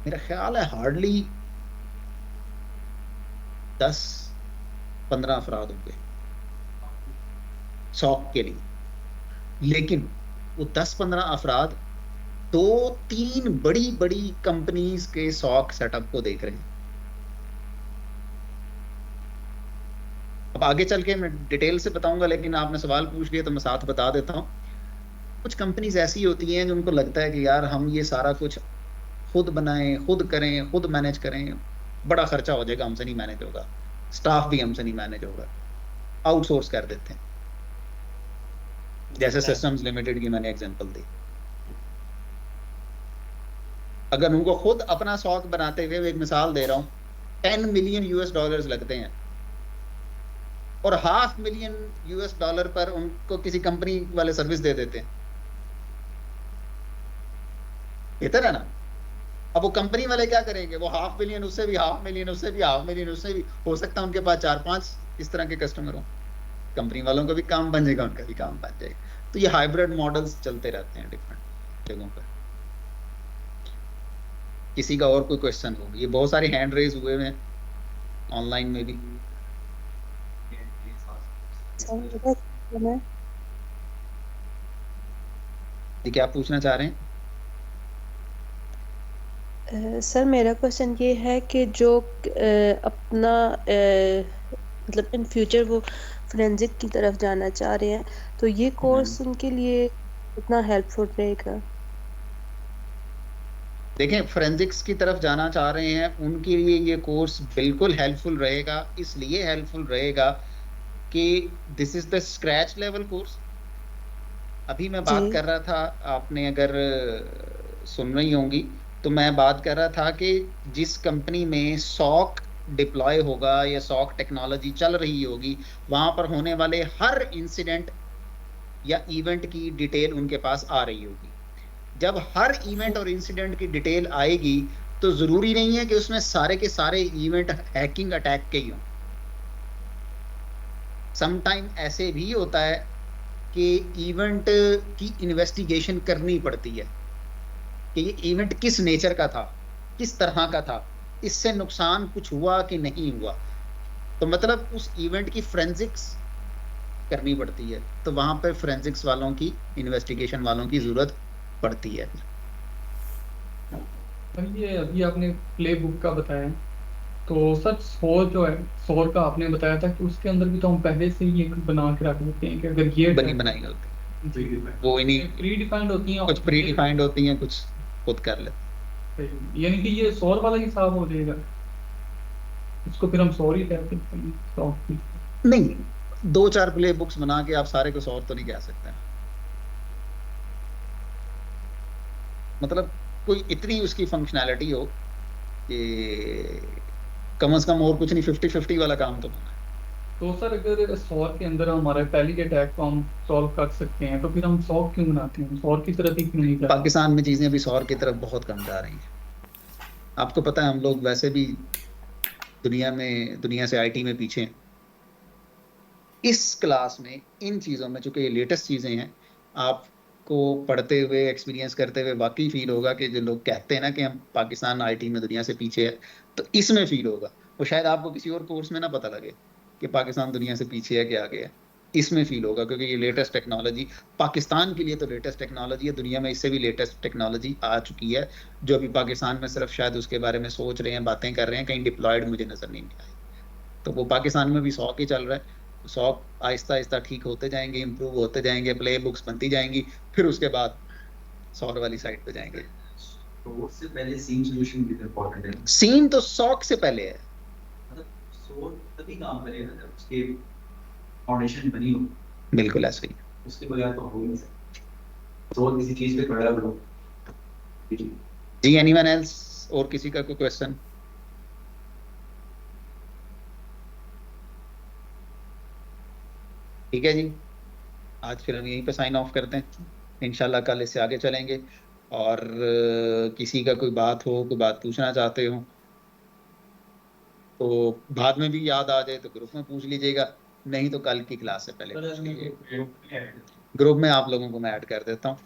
मेरा ख्याल है हार्डली 10-15 अफराद होंगे सॉक के लिए, लेकिन वो 10-15 अफराद 2-3 बड़ी बड़ी कंपनीज के सॉक सेटअप को देख रहे हैं। अब आगे चल के मैं डिटेल से बताऊंगा, लेकिन आपने सवाल पूछ लिया तो मैं साथ बता देता हूं। कुछ कंपनीज ऐसी होती हैं जो उनको लगता है कि यार हम ये सारा कुछ खुद बनाएं, खुद करें, खुद मैनेज करें, बड़ा खर्चा हो जाएगा, हमसे नहीं मैनेज होगा, स्टाफ भी हमसे नहीं मैनेज होगा, आउटसोर्स कर देते हैं। जैसे सिस्टम्स लिमिटेड की मैंने एग्जांपल दी। अगर उनको खुद अपना सॉक बनाते हुए, एक मिसाल दे रहा हूं, $10 मिलियन लगते हैं और $500,000 पर उनको किसी कंपनी वाले सर्विस दे देते हैं, बेहतर है ना? अब वो कंपनी वाले क्या करेंगे? वो $500,000 उससे भी, $500,000 उससे भी, $500,000 उससे भी, हो सकता है उनके पास 4-5 इस तरह के कस्टमर हो। कंपनी वालों का भी काम बन जाएगा, उनका भी काम बन जाएगा। तो ये हाइब्रिड मॉडल्स चलते रहते हैं डिफरेंट जगहों पर। किसी का और कोई क्वेश्चन हो? ये बहुत सारे हैंड रेज हुए हैं ऑनलाइन में भी। क्या पूछना चाह रहे हैं? सर मेरा क्वेश्चन ये है कि जो अपना मतलब इन फ्यूचर वो फोरेंसिक की तरफ जाना चाह रहे हैं, तो ये कोर्स उनके लिए कितना हेल्पफुल रहेगा? देखें, फोरेंसिक्स की तरफ जाना चाह रहे हैं उनके लिए ये कोर्स बिल्कुल हेल्पफुल रहेगा। इसलिए हेल्पफुल रहेगा कि this is the scratch level course. अभी मैं बात कर रहा था, आपने अगर सुन रही होंगी तो मैं बात कर रहा था कि जिस कंपनी में सॉक डिप्लॉय होगा या सॉक टेक्नोलॉजी चल रही होगी, वहां पर होने वाले हर इंसिडेंट या इवेंट की डिटेल उनके पास आ रही होगी। जब हर इवेंट और इंसिडेंट की डिटेल आएगी तो जरूरी नहीं है कि उसमें सारे के सारे इवेंट हैकिंग अटैक के ही हों। समटाइम ऐसे भी होता है कि इवेंट की इन्वेस्टिगेशन करनी पड़ती है कि ये इवेंट किस नेचर का था, किस तरह का था, इससे नुकसान कुछ हुआ कि नहीं हुआ। तो मतलब उस इवेंट की फोरेंसिक्स करनी पड़ती है, तो वहां पर फोरेंसिक्स वालों की, इन्वेस्टिगेशन वालों की जरूरत पड़ती है। ये अभी आपने प्ले बुक का बताया, तो सर सोर जो है, सोर का आपने बताया था कि उसके अंदर भी तो हम पहले से ही एक बना के रख देते हैं कि अगर ये बनाई होती है, वो इन्हीं प्री डिफाइंड होती हैं, कुछ प्री डिफाइंड होती हैं, कुछ खुद कर लेते। यानी कि ये सोर वाला हिसाब हो जाएगा, इसको फिर हम सोर ही कहते हैं? नहीं, 2-4 प्ले बुक्स बना के आप सारे को सोर तो नहीं कह सकते। मतलब कोई इतनी उसकी फंक्शनैलिटी हो कि कम से कम और कुछ नहीं, 50-50 वाला काम तो होना है। तो सर अगर सौर के अंदर हमारा पहली अटैक को हम सॉल्व कर सकते हैं तो फिर हम सौर क्यों बनाते हैं, सौर की तरफ ही क्यों नहीं जा रहे? पाकिस्तान में चीजें अभी सौर की तरफ बहुत कम जा रही हैं। आपको पता है हम लोग वैसे भी दुनिया से आईटी में पीछे हैं। इस क्लास में इन चीज़ों में, चूंकि ये लेटेस्ट चीज़ें हैं, आपको पढ़ते हुए एक्सपीरियंस करते हुए वाकई फील होगा कि जो लोग कहते हैं ना कि हम पाकिस्तान आईटी में दुनिया से पीछे है, तो इसमें फील होगा। वो शायद आपको किसी और कोर्स में ना पता लगे कि पाकिस्तान दुनिया से पीछे है कि आगे है, इसमें फील होगा, क्योंकि ये लेटेस्ट टेक्नोलॉजी पाकिस्तान के लिए तो लेटेस्ट टेक्नोलॉजी है। दुनिया में इससे भी लेटेस्ट टेक्नोलॉजी आ चुकी है, जो अभी पाकिस्तान में सिर्फ शायद उसके बारे में सोच रहे हैं, बातें कर रहे हैं, कहीं डिप्लॉयड मुझे नजर नहीं आई। तो वो पाकिस्तान में भी 100 की चल रहा है। 100 आहिस्ता आहिस्ता ठीक होते जाएंगे, इम्प्रूव होते जाएंगे, प्ले बुक्स बनती जाएंगी, फिर उसके बाद सौर वाली साइड पे जाएंगे। तो उससे पहले सीन सोल्यूशन भी इम्पोर्टेंट है। सीन तो 100 से पहले है। मतलब सोल तभी काम करेगा जब उसके फाउंडेशन बनी हो। बिल्कुल ऐसे ही। उसके बगैर तो हो ही नहीं सकता। सोल किसी चीज पे खड़ा हो। जी एनीवन एल्स, और किसी का कोई क्वेश्चन? ठीक है जी, आज फिर हम यहीं पे साइन ऑफ करते हैं। इंशाल्लाह कल इससे आगे चलेंगे, और किसी का कोई बात हो, कोई बात पूछना चाहते हो तो बाद में भी याद आ जाए तो ग्रुप में पूछ लीजिएगा, नहीं तो कल की क्लास से पहले पूछ लीजिएगा। ग्रुप में आप लोगों को मैं ऐड कर देता हूँ।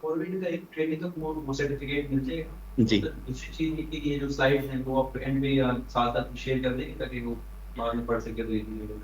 फॉरवर्ड का एक ट्रेनिंग का वो सर्टिफिकेट मिल जाएगा जी। दूसरी चीज ये कि ये जो स्लाइड्स हैं वो आप एंड में या साथ साथ शेयर कर देंगे ताकि वो बाद में पढ़ सके तो